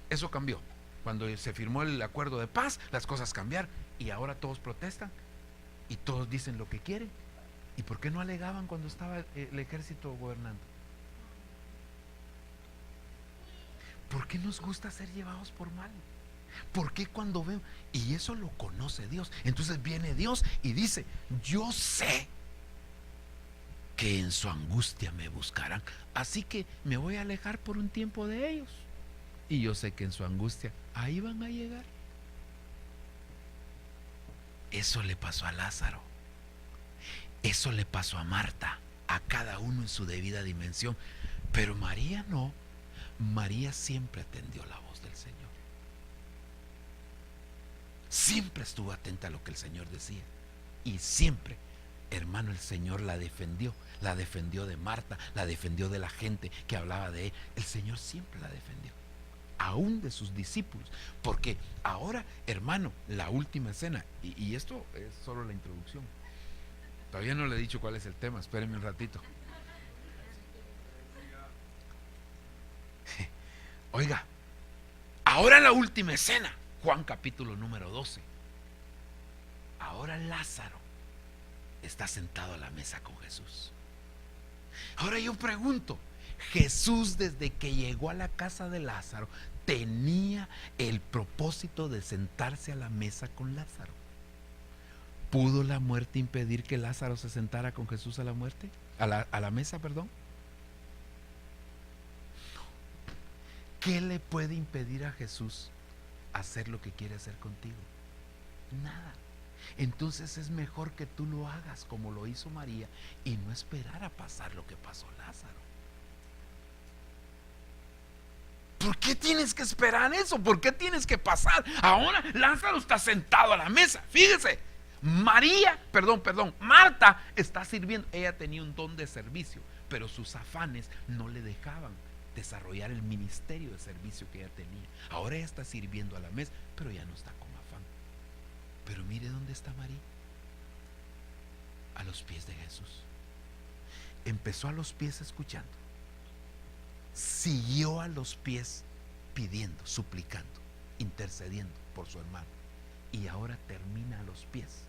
Eso cambió. Cuando se firmó el acuerdo de paz, las cosas cambiaron y ahora todos protestan y todos dicen lo que quieren. ¿Y por qué no alegaban cuando estaba el ejército gobernando? ¿Por qué nos gusta ser llevados por mal? ¿Por qué cuando vemos? Y eso lo conoce Dios. Entonces viene Dios y dice, yo sé que en su angustia me buscarán, así que me voy a alejar por un tiempo de ellos. Y yo sé que en su angustia ahí van a llegar. Eso le pasó a Lázaro. Eso le pasó a Marta, a cada uno en su debida dimensión. Pero María no. María siempre atendió la voz del Señor. Siempre estuvo atenta a lo que el Señor decía. Y siempre, hermano, el Señor la defendió. La defendió de Marta, la defendió de la gente que hablaba de él. El Señor siempre la defendió. Aún de sus discípulos, porque ahora, hermano, la última cena, y esto es solo la introducción, todavía no le he dicho cuál es el tema, espérenme un ratito. Oiga, ahora la última escena, Juan capítulo número 12. Ahora Lázaro está sentado a la mesa con Jesús. Ahora yo pregunto, Jesús desde que llegó a la casa de Lázaro tenía el propósito de sentarse a la mesa con Lázaro. ¿Pudo la muerte impedir que Lázaro se sentara con Jesús a la muerte? A la mesa, perdón. No. ¿Qué le puede impedir a Jesús hacer lo que quiere hacer contigo? Nada. Entonces es mejor que tú lo hagas como lo hizo María y no esperar a pasar lo que pasó Lázaro. ¿Por qué tienes que esperar eso? ¿Por qué tienes que pasar? Ahora Lázaro está sentado a la mesa. Fíjese, Marta está sirviendo. Ella tenía un don de servicio, pero sus afanes no le dejaban desarrollar el ministerio de servicio que ella tenía. Ahora ella está sirviendo a la mesa, pero ya no está con afán. Pero mire dónde está María. A los pies de Jesús. Empezó a los pies escuchando. Siguió a los pies pidiendo, suplicando, intercediendo por su hermano. Y ahora termina a los pies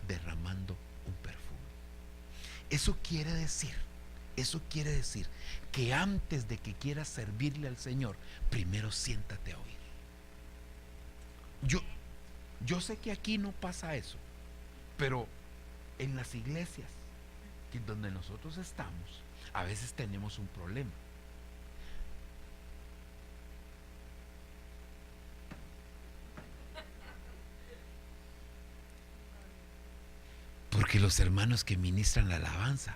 derramando un perfume. Eso quiere decir que antes de que quieras servirle al Señor, primero siéntate a oír. Yo sé que aquí no pasa eso, pero en las iglesias donde nosotros estamos, a veces tenemos un problema. Porque los hermanos que ministran la alabanza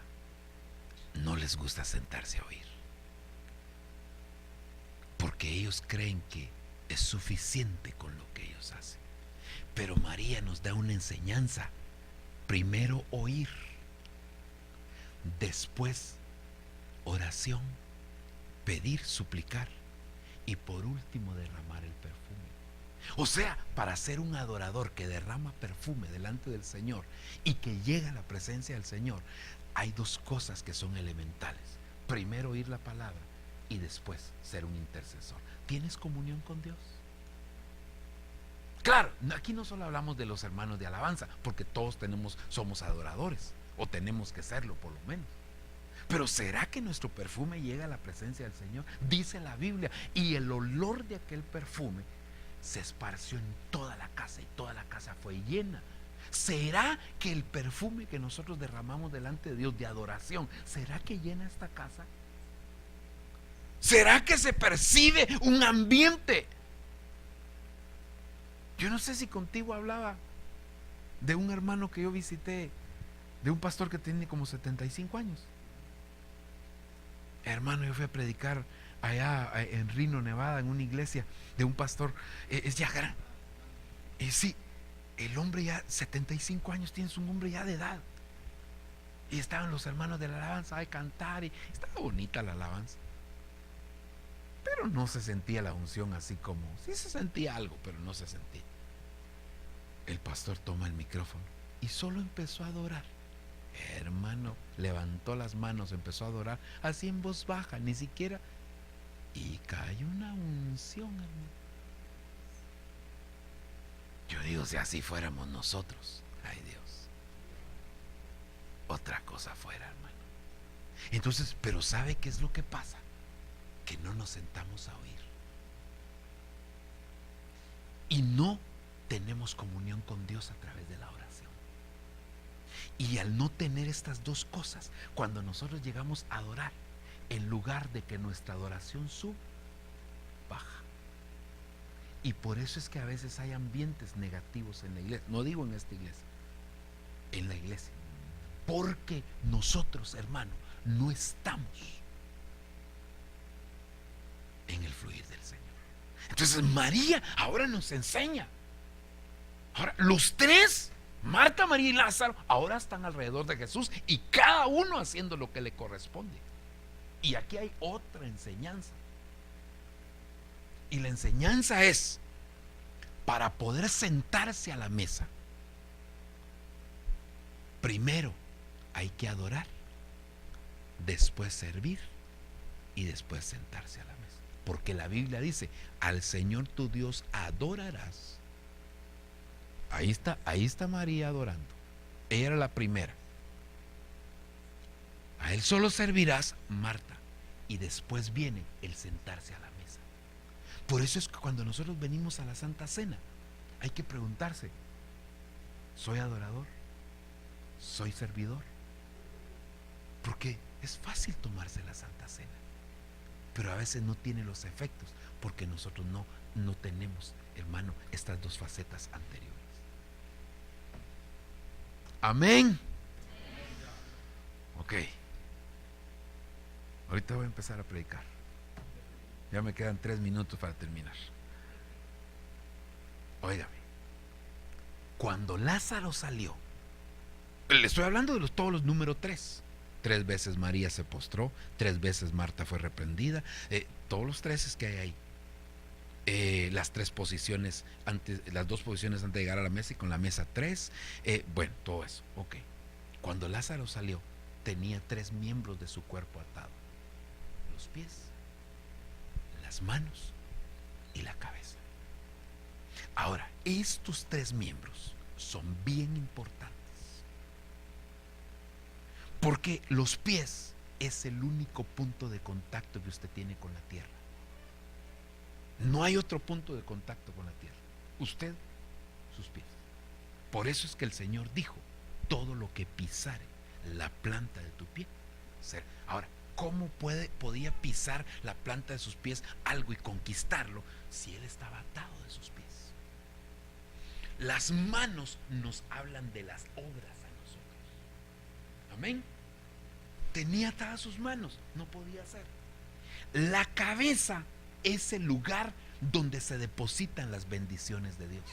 no les gusta sentarse a oír. Porque ellos creen que es suficiente con lo que ellos hacen. Pero María nos da una enseñanza. Primero oír, después oración, pedir, suplicar y por último derramar el perfume. O sea, para ser un adorador que derrama perfume delante del Señor y que llega a la presencia del Señor, hay dos cosas que son elementales. Primero oír la palabra y después ser un intercesor. ¿Tienes comunión con Dios? Claro, aquí no solo hablamos de los hermanos de alabanza, porque todos somos adoradores, o tenemos que serlo por lo menos. Pero ¿será que nuestro perfume llega a la presencia del Señor? Dice la Biblia, y el olor de aquel perfume se esparció en toda la casa y toda la casa fue llena. ¿Será que el perfume que nosotros derramamos delante de Dios de adoración, será que llena esta casa? ¿Será que se percibe un ambiente? Yo no sé si contigo hablaba de un hermano que yo visité, de un pastor que tiene como 75 años. Hermano, yo fui a predicar allá en Reno, Nevada, en una iglesia de un pastor, es ya grande. Sí, el hombre ya 75 años, tienes un hombre ya de edad. Y estaban los hermanos de la alabanza a cantar y estaba bonita la alabanza. Pero no se sentía la unción así como, sí se sentía algo, pero no se sentía. El pastor toma el micrófono y solo empezó a adorar. Hermano, levantó las manos, empezó a adorar así en voz baja, ni siquiera. Y cayó una unción, hermano. Yo digo, si así fuéramos nosotros, ay Dios, otra cosa fuera, hermano. Entonces, pero ¿sabe qué es lo que pasa? Que no nos sentamos a oír y no tenemos comunión con Dios a través de la oración. Y al no tener estas dos cosas, cuando nosotros llegamos a adorar, en lugar de que nuestra adoración suba, baja. Y por eso es que a veces hay ambientes negativos en la iglesia. No digo en esta iglesia, en la iglesia. Porque nosotros, hermano, no estamos en el fluir del Señor. Entonces María ahora nos enseña. Ahora los tres, Marta, María y Lázaro, ahora están alrededor de Jesús y cada uno haciendo lo que le corresponde. Y aquí hay otra enseñanza. Y la enseñanza es, para poder sentarse a la mesa, primero hay que adorar, después servir y después sentarse a la mesa. Porque la Biblia dice, al Señor tu Dios adorarás. Ahí está María adorando. Ella era la primera. A Él solo servirás, Marta. Y después viene el sentarse a la mesa. Por eso es que cuando nosotros venimos a la Santa Cena, hay que preguntarse, ¿soy adorador? ¿Soy servidor? Porque es fácil tomarse la Santa Cena, pero a veces no tiene los efectos, porque nosotros no tenemos, hermano, estas dos facetas anteriores. Amén. Ok. Ahorita voy a empezar a predicar. Ya me quedan 3 minutos para terminar. Óigame, cuando Lázaro salió, le estoy hablando de todos los números 3. 3 veces María se postró, 3 veces Marta fue reprendida, todos los 3 que hay ahí. Las 3 posiciones antes, las 2 posiciones antes de llegar a la mesa y con la mesa 3, bueno, todo eso, ok. Cuando Lázaro salió, tenía 3 miembros de su cuerpo atados: los pies, las manos y la cabeza. Ahora, estos 3 miembros son bien importantes, porque los pies es el único punto de contacto que usted tiene con la tierra. No hay otro punto de contacto con la tierra. Usted, sus pies. Por eso es que el Señor dijo: todo lo que pisare la planta de tu pie será. Ahora, ¿cómo podía pisar la planta de sus pies algo y conquistarlo si Él estaba atado de sus pies? Las manos nos hablan de las obras a nosotros. Amén. Tenía atadas sus manos, no podía hacer. La cabeza es el lugar donde se depositan las bendiciones de Dios.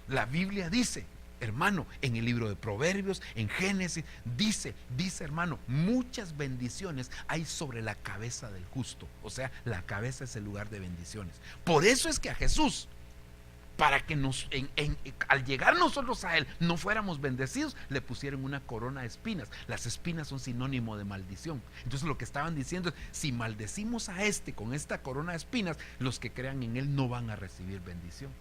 La Biblia dice, hermano, en el libro de Proverbios, en Génesis, dice hermano, muchas bendiciones hay sobre la cabeza del justo. O sea, la cabeza es el lugar de bendiciones. Por eso es que a Jesús, para que al llegar nosotros a Él no fuéramos bendecidos, le pusieron una corona de espinas. Las espinas son sinónimo de maldición. Entonces lo que estaban diciendo es: si maldecimos a este con esta corona de espinas, los que crean en Él no van a recibir bendición.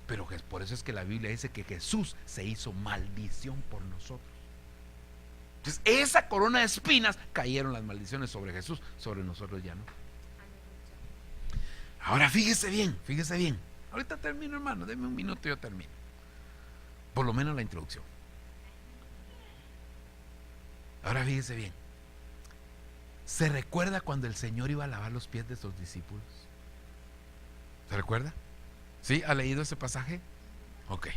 Pero por eso es que la Biblia dice que Jesús se hizo maldición por nosotros. Entonces esa corona de espinas, cayeron las maldiciones sobre Jesús, sobre nosotros ya no. Ahora fíjese bien, fíjese bien. Ahorita termino, hermano, denme un minuto y yo termino. Por lo menos la introducción. Ahora fíjese bien. ¿Se recuerda cuando el Señor iba a lavar los pies de sus discípulos? ¿Se recuerda? ¿Sí? ¿Ha leído ese pasaje? Ok.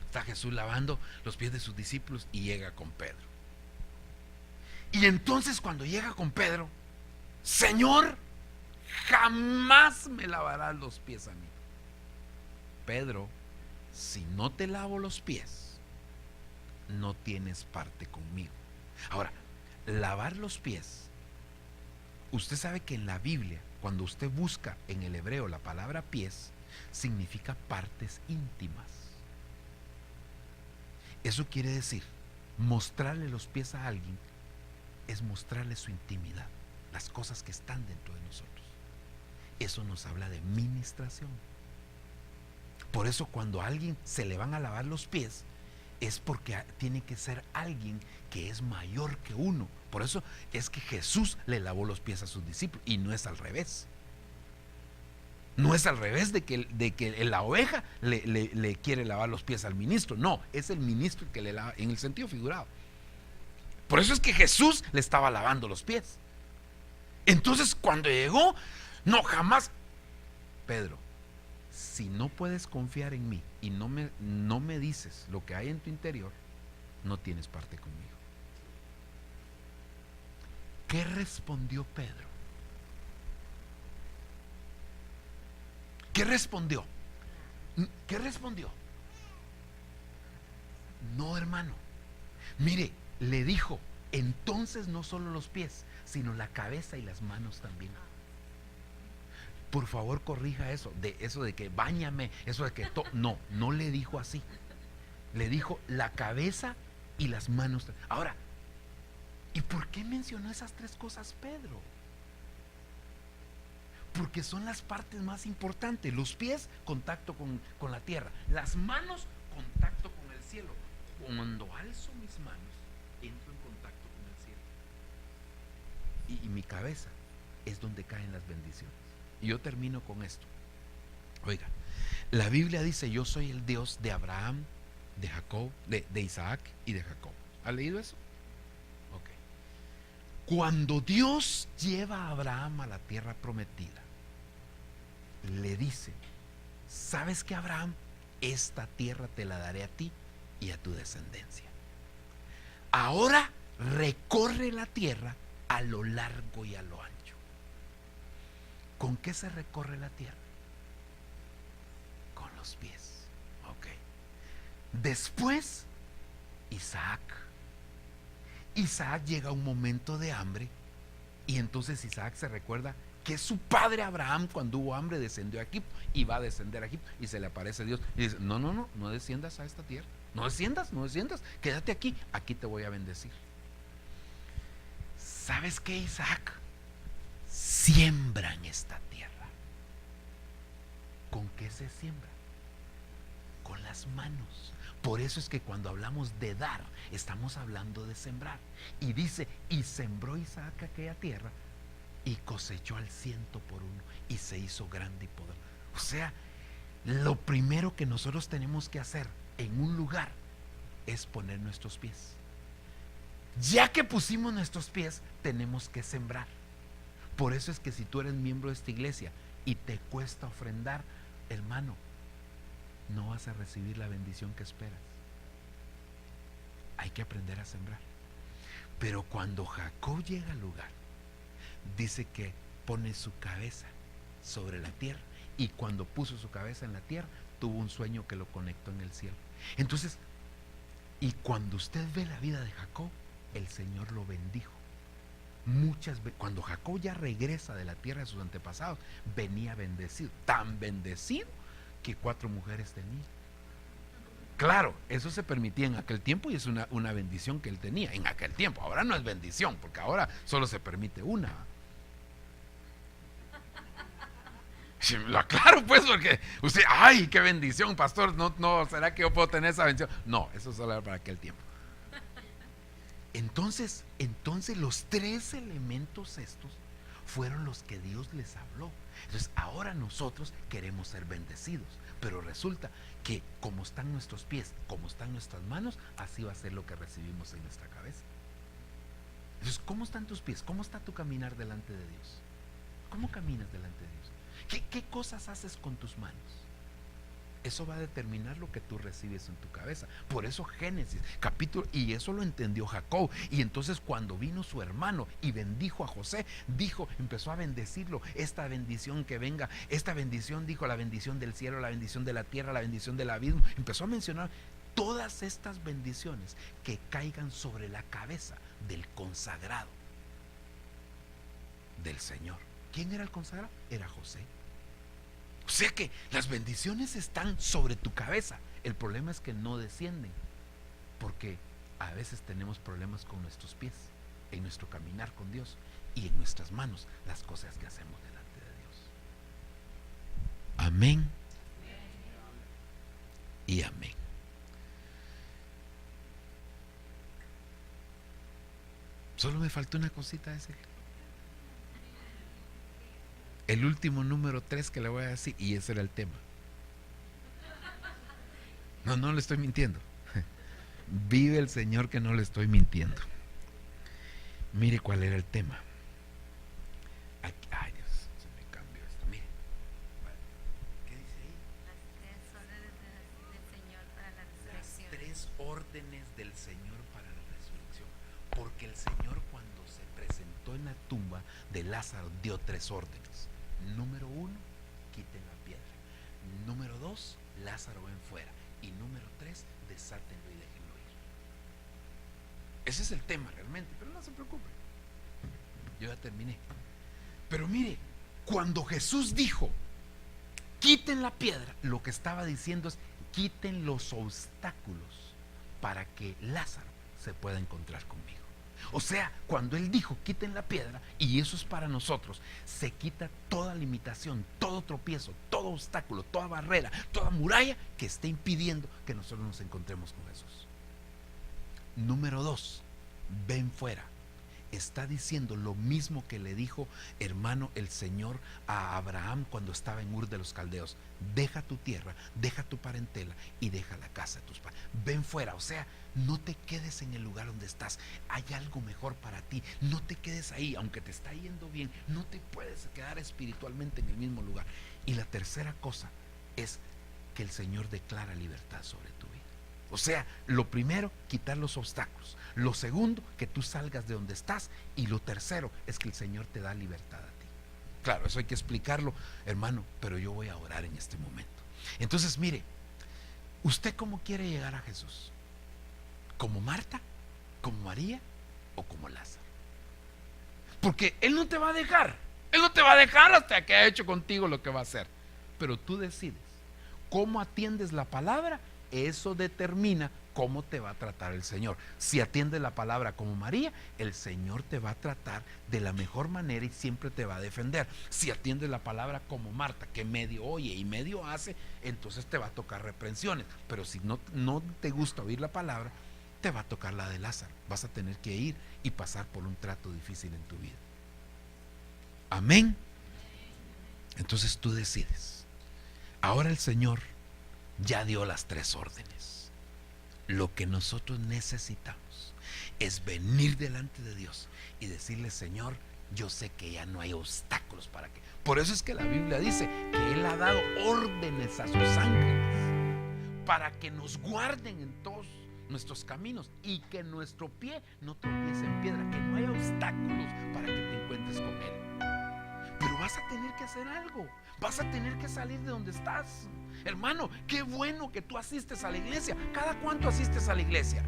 Está Jesús lavando los pies de sus discípulos y llega con Pedro. Y entonces cuando llega con Pedro: Señor, jamás me lavarás los pies a mí. Pedro, si no te lavo los pies, no tienes parte conmigo. Ahora, lavar los pies, usted sabe que en la Biblia, cuando usted busca en el hebreo la palabra pies, significa partes íntimas. Eso quiere decir, mostrarle los pies a alguien es mostrarle su intimidad, las cosas que están dentro de nosotros. Eso nos habla de ministración. Por eso cuando a alguien se le van a lavar los pies, es porque tiene que ser alguien que es mayor que uno. Por eso es que Jesús le lavó los pies a sus discípulos, y no es al revés. No es al revés de que la oveja le quiere lavar los pies al ministro. No, es el ministro el que le lava, en el sentido figurado. Por eso es que Jesús le estaba lavando los pies. Entonces cuando llegó, no, jamás. Pedro, si no puedes confiar en mí y no me dices lo que hay en tu interior, no tienes parte conmigo. ¿Qué respondió Pedro? ¿Qué respondió? ¿Qué respondió? No, hermano. Mire, le dijo: entonces no solo los pies, sino la cabeza y las manos también. Por favor, corrija eso de que báñame, eso de que no le dijo así. Le dijo la cabeza y las manos. Ahora, ¿y por qué mencionó esas 3 cosas Pedro? Porque son las partes más importantes. Los pies, contacto con la tierra. Las manos, contacto con el cielo. Cuando alzo mis manos, entro en contacto con el cielo. Y mi cabeza es donde caen las bendiciones. Y yo termino con esto. Oiga, la Biblia dice: yo soy el Dios de Abraham, de Jacob, de Isaac y de Jacob. ¿Ha leído eso? Ok. Cuando Dios lleva a Abraham a la tierra prometida, le dice: ¿sabes qué, Abraham? Esta tierra te la daré a ti y a tu descendencia. Ahora recorre la tierra a lo largo y a lo ancho. ¿Con qué se recorre la tierra? Con los pies. Ok. Después, Isaac llega a un momento de hambre, y entonces Isaac se recuerda que su padre Abraham, cuando hubo hambre, descendió a Egipto y va a descender a Egipto, y se le aparece Dios y dice: no desciendas a esta tierra, no desciendas, quédate aquí te voy a bendecir. ¿Sabes qué, Isaac? Siembra en esta tierra. ¿Con qué se siembra? Con las manos. Por eso es que cuando hablamos de dar, estamos hablando de sembrar. Y dice: y sembró Isaac aquella tierra, y cosechó al 100 por uno, y se hizo grande y poderoso. O sea, lo primero que nosotros tenemos que hacer en un lugar es poner nuestros pies. Ya que pusimos nuestros pies, tenemos que sembrar. Por eso es que si tú eres miembro de esta iglesia y te cuesta ofrendar, hermano, no vas a recibir la bendición que esperas. Hay que aprender a sembrar. Pero cuando Jacob llega al lugar, dice que pone su cabeza sobre la tierra, y cuando puso su cabeza en la tierra, tuvo un sueño que lo conectó en el cielo. Entonces, y cuando usted ve la vida de Jacob, el Señor lo bendijo. Muchas veces, cuando Jacob ya regresa de la tierra de sus antepasados, venía bendecido, tan bendecido que 4 mujeres tenía. Claro, eso se permitía en aquel tiempo, y es una bendición que él tenía en aquel tiempo. Ahora no es bendición, porque ahora solo se permite una. Lo aclaro, pues, porque usted: ay, qué bendición, pastor, no, ¿será que yo puedo tener esa bendición? No, eso solo era para aquel tiempo. Entonces los 3 elementos estos fueron los que Dios les habló. Entonces ahora nosotros queremos ser bendecidos, pero resulta que como están nuestros pies, como están nuestras manos, así va a ser lo que recibimos en nuestra cabeza. Entonces, ¿cómo están tus pies? ¿Cómo está tu caminar delante de Dios? ¿Cómo caminas delante de Dios? ¿Qué cosas haces con tus manos? Eso va a determinar lo que tú recibes en tu cabeza. Por eso Génesis capítulo, y eso lo entendió Jacob. Y entonces cuando vino su hermano y bendijo a José, empezó a bendecirlo. Esta bendición que venga, esta bendición, dijo: la bendición del cielo, la bendición de la tierra, la bendición del abismo. Empezó a mencionar todas estas bendiciones que caigan sobre la cabeza del consagrado del Señor. ¿Quién era el consagrado? Era José. O sea que las bendiciones están sobre tu cabeza. El problema es que no descienden, porque a veces tenemos problemas con nuestros pies, en nuestro caminar con Dios, y en nuestras manos, las cosas que hacemos delante de Dios. Amén y amén. Solo me faltó una cosita decir. El último número 3 que le voy a decir, y ese era el tema. No le estoy mintiendo. Vive el Señor que no le estoy mintiendo. Mire cuál era el tema. Aquí, ay Dios, se me cambió esto. Mire. ¿Qué dice ahí? Las 3 órdenes del Señor para la resurrección. Las 3 órdenes del Señor para la resurrección. Porque el Señor, cuando se presentó en la tumba de Lázaro, dio 3 órdenes. Número 1, quiten la piedra. Número 2, Lázaro ven fuera. Y número 3, desátenlo y déjenlo ir. Ese es el tema realmente, pero no se preocupe, yo ya terminé. Pero mire, cuando Jesús dijo: quiten la piedra, lo que estaba diciendo es: quiten los obstáculos para que Lázaro se pueda encontrar conmigo. O sea, cuando Él dijo: quiten la piedra, y eso es para nosotros, se quita toda limitación, todo tropiezo, todo obstáculo, toda barrera, toda muralla que esté impidiendo que nosotros nos encontremos con Jesús. Número 2, ven fuera. Está diciendo lo mismo que le dijo, hermano, el Señor a Abraham cuando estaba en Ur de los Caldeos: deja tu tierra, deja tu parentela y deja la casa de tus padres. Ven fuera, o sea, no te quedes en el lugar donde estás. Hay algo mejor para ti. No te quedes ahí, aunque te está yendo bien. No te puedes quedar espiritualmente en el mismo lugar. Y la tercera cosa es que el Señor declara libertad sobre tu vida. O sea, lo primero, quitar los obstáculos. Lo segundo, que tú salgas de donde estás. Y lo tercero es que el Señor te da libertad a ti. Claro, eso hay que explicarlo, hermano, pero yo voy a orar en este momento. Entonces, mire, ¿usted cómo quiere llegar a Jesús? ¿Como Marta? ¿Como María? ¿O como Lázaro? Porque Él no te va a dejar. Él no te va a dejar hasta que haya hecho contigo lo que va a hacer. Pero tú decides cómo atiendes la palabra. Eso determina cómo te va a tratar el Señor. Si atiendes la palabra como María, el Señor te va a tratar de la mejor manera y siempre te va a defender. Si atiendes la palabra como Marta, que medio oye y medio hace, entonces te va a tocar reprensiones. Pero si no te gusta oír la palabra, te va a tocar la de Lázaro. Vas a tener que ir y pasar por un trato difícil en tu vida. Amén. Entonces tú decides. Ahora el Señor ya dio las 3 órdenes. Lo que nosotros necesitamos es venir delante de Dios y decirle: Señor, yo sé que ya no hay obstáculos para que. Por eso es que la Biblia dice que Él ha dado órdenes a sus ángeles para que nos guarden en todos nuestros caminos y que nuestro pie no tropiece en piedra, que no haya obstáculos para que te encuentres con Él. Pero vas a tener que hacer algo. Vas a tener que salir de donde estás. Hermano, qué bueno que tú asistes a la iglesia. ¿Cada cuánto asistes a la iglesia?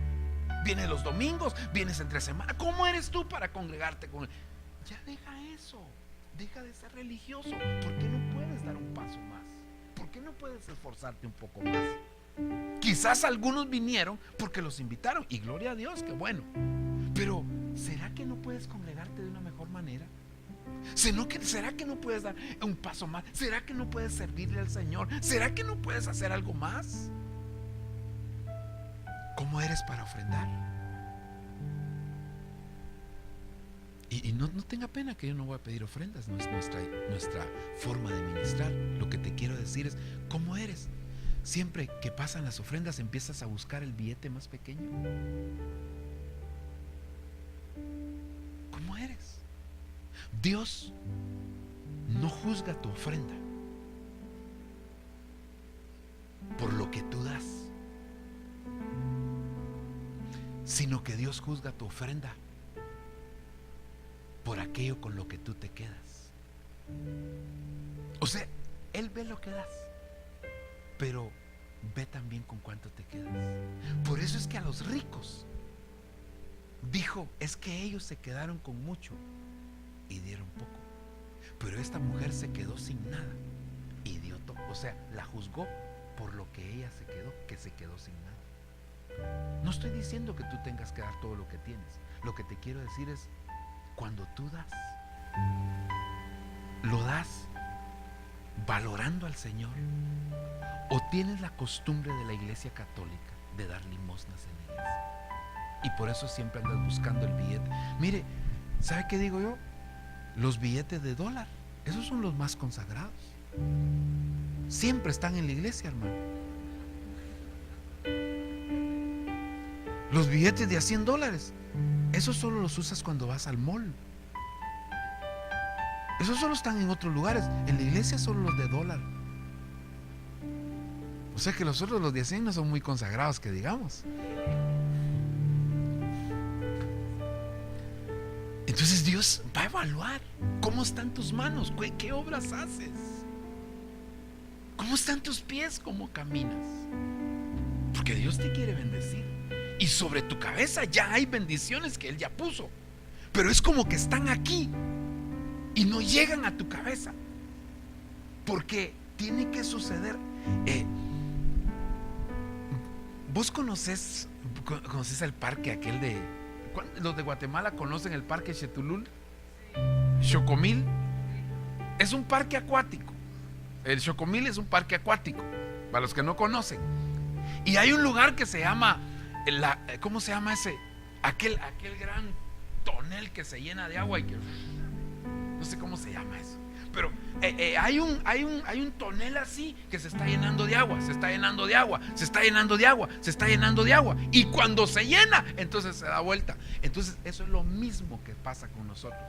¿Vienes los domingos? ¿Vienes entre semana? ¿Cómo eres tú para congregarte con él? Ya deja eso. Deja de ser religioso. ¿Por qué no puedes dar un paso más? ¿Por qué no puedes esforzarte un poco más? Quizás algunos vinieron porque los invitaron, y gloria a Dios, qué bueno. Pero ¿será que no puedes congregarte de una mejor manera? ¿Será que no puedes dar un paso más? ¿Será que no puedes servirle al Señor? ¿Será que no puedes hacer algo más? ¿Cómo eres para ofrendar? Y no tenga pena que yo no voy a pedir ofrendas. No es nuestra forma de ministrar. Lo que te quiero decir es: ¿cómo eres? Siempre que pasan las ofrendas empiezas a buscar el billete más pequeño. ¿Cómo eres? Dios no juzga tu ofrenda por lo que tú das, sino que Dios juzga tu ofrenda por aquello con lo que tú te quedas. O sea, Él ve lo que das, pero ve también con cuánto te quedas. Por eso es que a los ricos dijo: es que ellos se quedaron con mucho y dieron poco, pero esta mujer se quedó sin nada y dio todo. O sea, la juzgó por lo que ella se quedó sin nada. No estoy diciendo que tú tengas que dar todo lo que tienes. Lo que te quiero decir es: cuando tú das, lo das valorando al Señor, o tienes la costumbre de la iglesia católica de dar limosnas en la iglesia y por eso siempre andas buscando el billete. Mire, ¿sabe qué digo yo? Los billetes de $1, esos son los más consagrados. Siempre están en la iglesia, hermano. Los billetes de $100, esos solo los usas cuando vas al mall. Esos solo están en otros lugares. En la iglesia solo los de $1. O sea que los otros, los de 100, no son muy consagrados, que digamos. Entonces Dios va a evaluar cómo están tus manos, qué obras haces, cómo están tus pies, cómo caminas. Porque Dios te quiere bendecir. Y sobre tu cabeza ya hay bendiciones que Él ya puso, pero es como que están aquí y no llegan a tu cabeza, porque tiene que suceder. ¿Vos conoces el parque aquel de... Los de Guatemala conocen el parque Chetulul? Xocomil. Es un parque acuático. El Xocomil es un parque acuático, para los que no conocen. Y hay un lugar que se llama ¿cómo se llama ese? Aquel gran tonel que se llena de agua y que... no sé cómo se llama eso. Pero hay un tonel así que se está llenando de agua, se está llenando de agua, se está llenando de agua, se está llenando de agua. Y cuando se llena, entonces se da vuelta. Entonces eso es lo mismo que pasa con nosotros,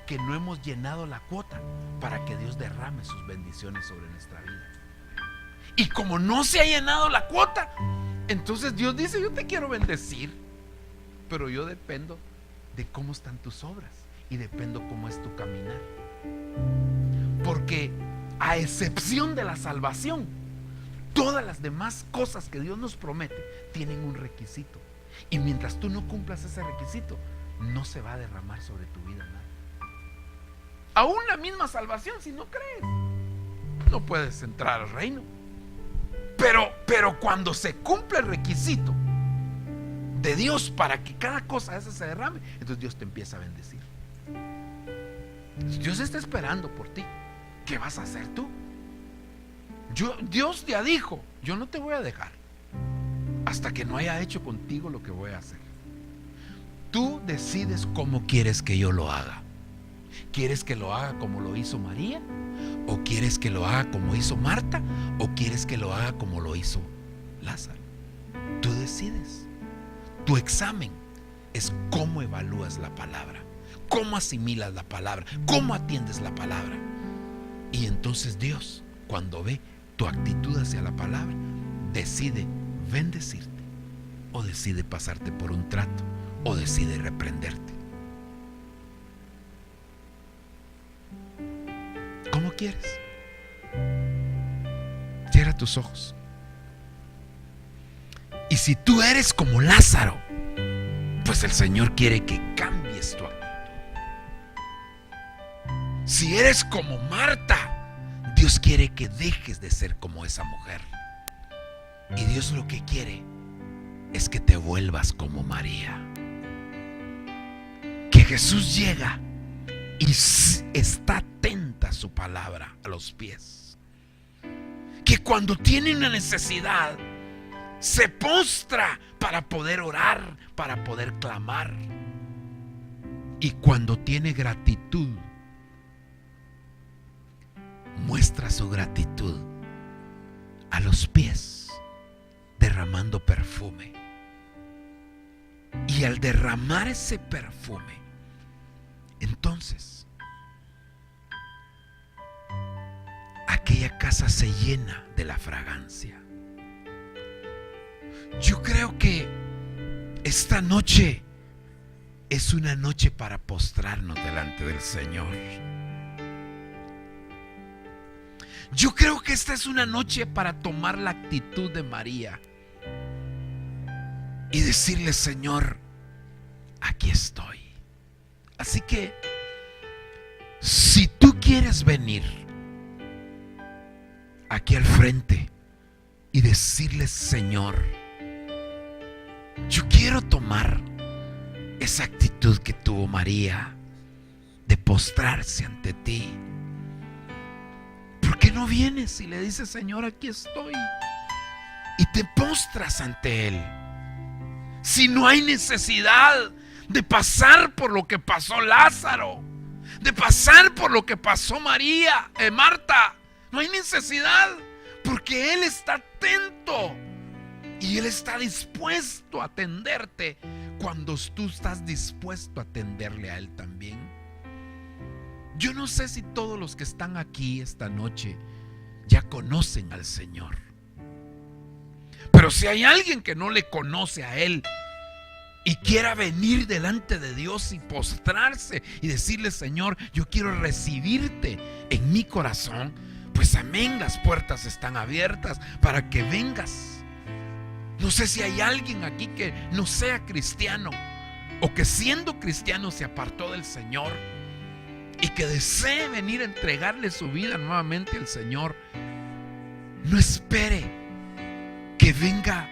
que no hemos llenado la cuota para que Dios derrame sus bendiciones sobre nuestra vida. Y como no se ha llenado la cuota, entonces Dios dice: yo te quiero bendecir, pero yo dependo de cómo están tus obras y dependo cómo es tu caminar. Porque a excepción de la salvación, todas las demás cosas que Dios nos promete tienen un requisito. Y mientras tú no cumplas ese requisito, no se va a derramar sobre tu vida nada. Aún la misma salvación, si no crees, no puedes entrar al reino. Pero cuando se cumple el requisito de Dios para que cada cosa esa se derrame, entonces Dios te empieza a bendecir. Dios está esperando por ti. ¿Qué vas a hacer tú? Dios ya dijo: yo no te voy a dejar hasta que no haya hecho contigo lo que voy a hacer. Tú decides cómo quieres que yo lo haga. ¿Quieres que lo haga como lo hizo María? ¿O quieres que lo haga como hizo Marta? ¿O quieres que lo haga como lo hizo Lázaro? Tú decides. Tu examen es cómo evalúas la palabra, cómo asimilas la palabra, cómo atiendes la palabra. Y entonces Dios, cuando ve tu actitud hacia la palabra, decide bendecirte, o decide pasarte por un trato, o decide reprenderte. ¿Cómo quieres? Cierra tus ojos. Y si tú eres como Lázaro, pues el Señor quiere que cambies tu actitud. Si eres como Marta, Dios quiere que dejes de ser como esa mujer. Y Dios lo que quiere es que te vuelvas como María. Que Jesús llega y está atenta a su palabra, a los pies. Que cuando tiene una necesidad, se postra para poder orar, para poder clamar. Y cuando tiene gratitud, muestra su gratitud a los pies, derramando perfume. Y al derramar ese perfume, entonces aquella casa se llena de la fragancia. Yo creo que esta noche es una noche para postrarnos delante del Señor. Yo creo que esta es una noche para tomar la actitud de María y decirle: Señor, aquí estoy. Así que si tú quieres venir aquí al frente y decirle: Señor, yo quiero tomar esa actitud que tuvo María de postrarse ante ti, ¿por qué no vienes y le dices: Señor, aquí estoy? Y te postras ante Él. Si no hay necesidad de pasar por lo que pasó Lázaro, de pasar por lo que pasó Marta, no hay necesidad, porque Él está atento y Él está dispuesto a atenderte cuando tú estás dispuesto a atenderle a Él también. Yo no sé si todos los que están aquí esta noche ya conocen al Señor, pero si hay alguien que no le conoce a Él y quiera venir delante de Dios y postrarse y decirle: Señor, yo quiero recibirte en mi corazón, pues amén, las puertas están abiertas para que vengas. No sé si hay alguien aquí que no sea cristiano, o que siendo cristiano se apartó del Señor y que desee venir a entregarle su vida nuevamente al Señor. No espere que venga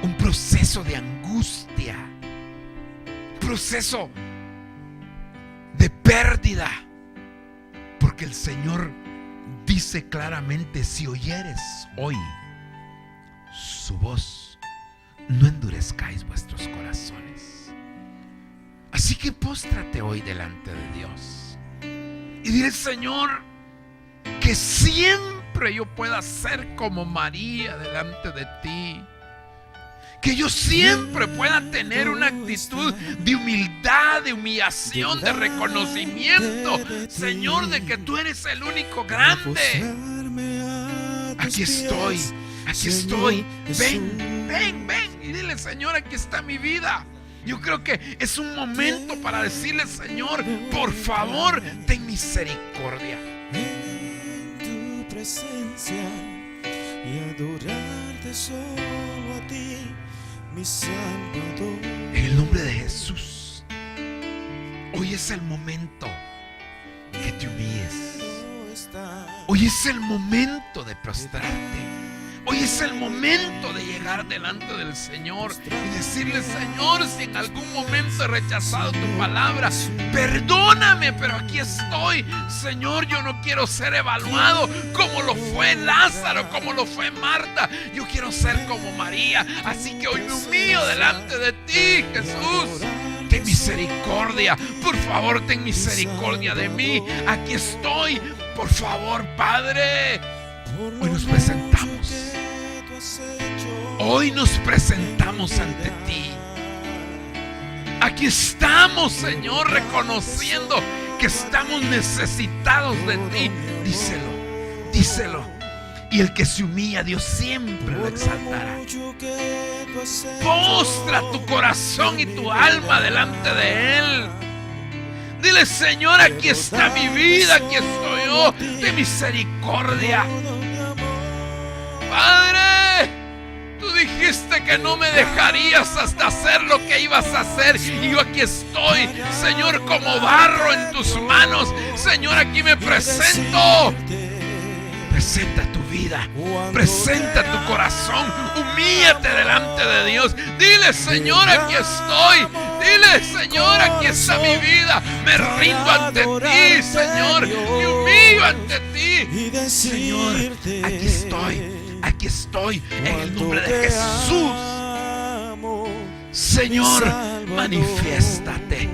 un proceso de angustia, un proceso de pérdida, porque el Señor dice claramente: si oyeres hoy su voz, no endurezcáis vuestros corazones. Así que póstrate hoy delante de Dios y dile: Señor, que siempre yo pueda ser como María delante de ti, que yo siempre pueda tener una actitud de humildad, de humillación, de reconocimiento, Señor, de que tú eres el único grande. Aquí estoy, aquí estoy. Ven, ven, ven y dile: Señor, aquí está mi vida. Yo creo que es un momento para decirle: Señor, por favor, ten misericordia. En tu presencia y adorarte solo a ti, mi Salvador. En el nombre de Jesús, hoy es el momento que te humilles. Hoy es el momento de prostrarte. Hoy es el momento de llegar delante del Señor y decirle: Señor, si en algún momento he rechazado tu palabra, perdóname, pero aquí estoy. Señor, yo no quiero ser evaluado como lo fue Lázaro, como lo fue Marta. Yo quiero ser como María. Así que hoy me humillo delante de ti, Jesús. Ten misericordia, por favor, ten misericordia de mí. Aquí estoy, por favor, Padre. Hoy nos presentamos. Hoy nos presentamos ante ti. Aquí estamos, Señor, reconociendo que estamos necesitados de ti. Díselo, díselo. Y el que se humilla, Dios siempre lo exaltará. Postra tu corazón y tu alma delante de Él. Dile: Señor, aquí está mi vida, aquí estoy yo, de misericordia. Padre, tú dijiste que no me dejarías hasta hacer lo que ibas a hacer, y yo aquí estoy, Señor, como barro en tus manos. Señor, aquí me presento. Presenta tu vida, presenta tu corazón, humíllate delante de Dios. Dile: Señor, aquí estoy. Dile: Señor, aquí está mi vida. Me rindo ante ti, Señor. Me humillo ante ti. Señor, aquí estoy. Aquí estoy en el nombre de Jesús. Señor, manifiéstate.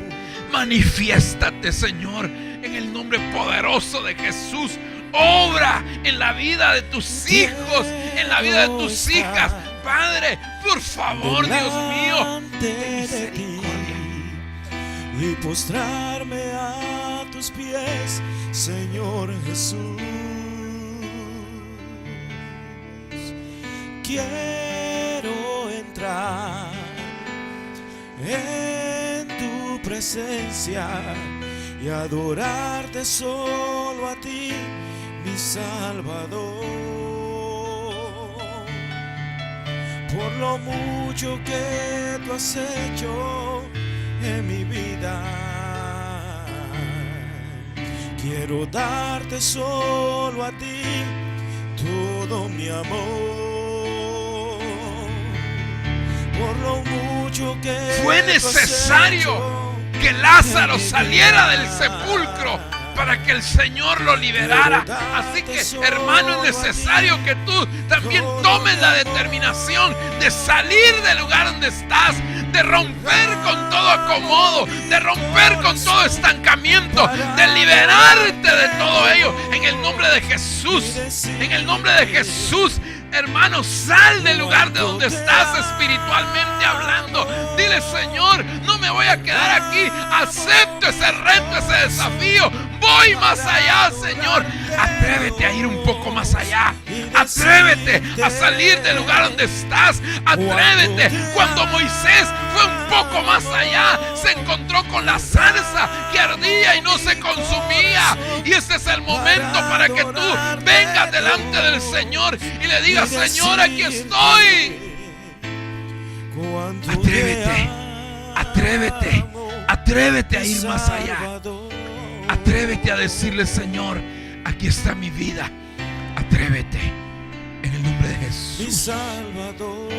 Manifiéstate, Señor, en el nombre poderoso de Jesús. Obra en la vida de tus hijos, en la vida de tus hijas. Padre, por favor, Dios mío, ten misericordia. Y postrarme a tus pies, Señor Jesús. Quiero entrar en tu presencia y adorarte solo a ti, mi Salvador. Por lo mucho que tú has hecho en mi vida, quiero darte solo a ti todo mi amor. Por lo mucho que fue necesario que Lázaro saliera del sepulcro para que el Señor lo liberara. Así que, hermano, es necesario que tú también tomes la determinación de salir del lugar donde estás, de romper con todo acomodo, de romper con todo estancamiento, de liberarte de todo ello en el nombre de Jesús. En el nombre de Jesús. Hermano, sal del lugar de donde estás espiritualmente hablando. Dile: Señor, no me voy a quedar aquí. Acepto ese reto, ese desafío. Voy más allá, Señor. Atrévete a ir un poco más allá. Atrévete a salir del lugar donde estás. Atrévete. Cuando Moisés fue un poco más allá, se encontró con la zarza que ardía y no se consumía. Y este es el momento para que tú vengas delante del Señor y le digas: Señor, aquí estoy. Atrévete, atrévete, atrévete a ir más allá. Atrévete a decirle: Señor, aquí está mi vida. Atrévete en el nombre de Jesús.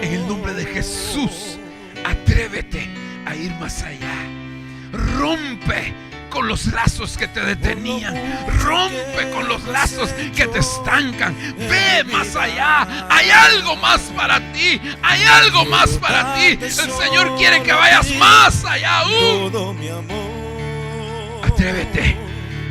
En el nombre de Jesús, atrévete a ir más allá. Rompe con los lazos que te detenían. Rompe con los lazos que te estancan. Ve más allá. Hay algo más para ti. Hay algo más para ti. El Señor quiere que vayas más allá aún. Atrévete.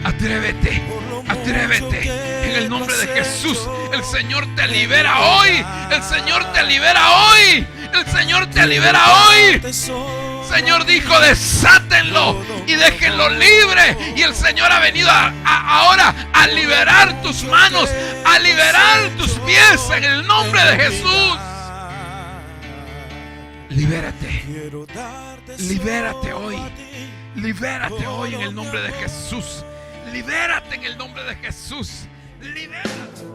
Atrévete. Atrévete. En el nombre de Jesús, el Señor te libera hoy. El Señor te libera hoy. El Señor te libera hoy. Señor dijo: desátenlo y déjenlo libre. Y el Señor ha venido ahora a liberar tus manos, a liberar tus pies en el nombre de Jesús. Libérate. Quiero darte Libérate solo hoy. a ti. Libérate hoy en el nombre de Jesús. Libérate en el nombre de Jesús. Libérate.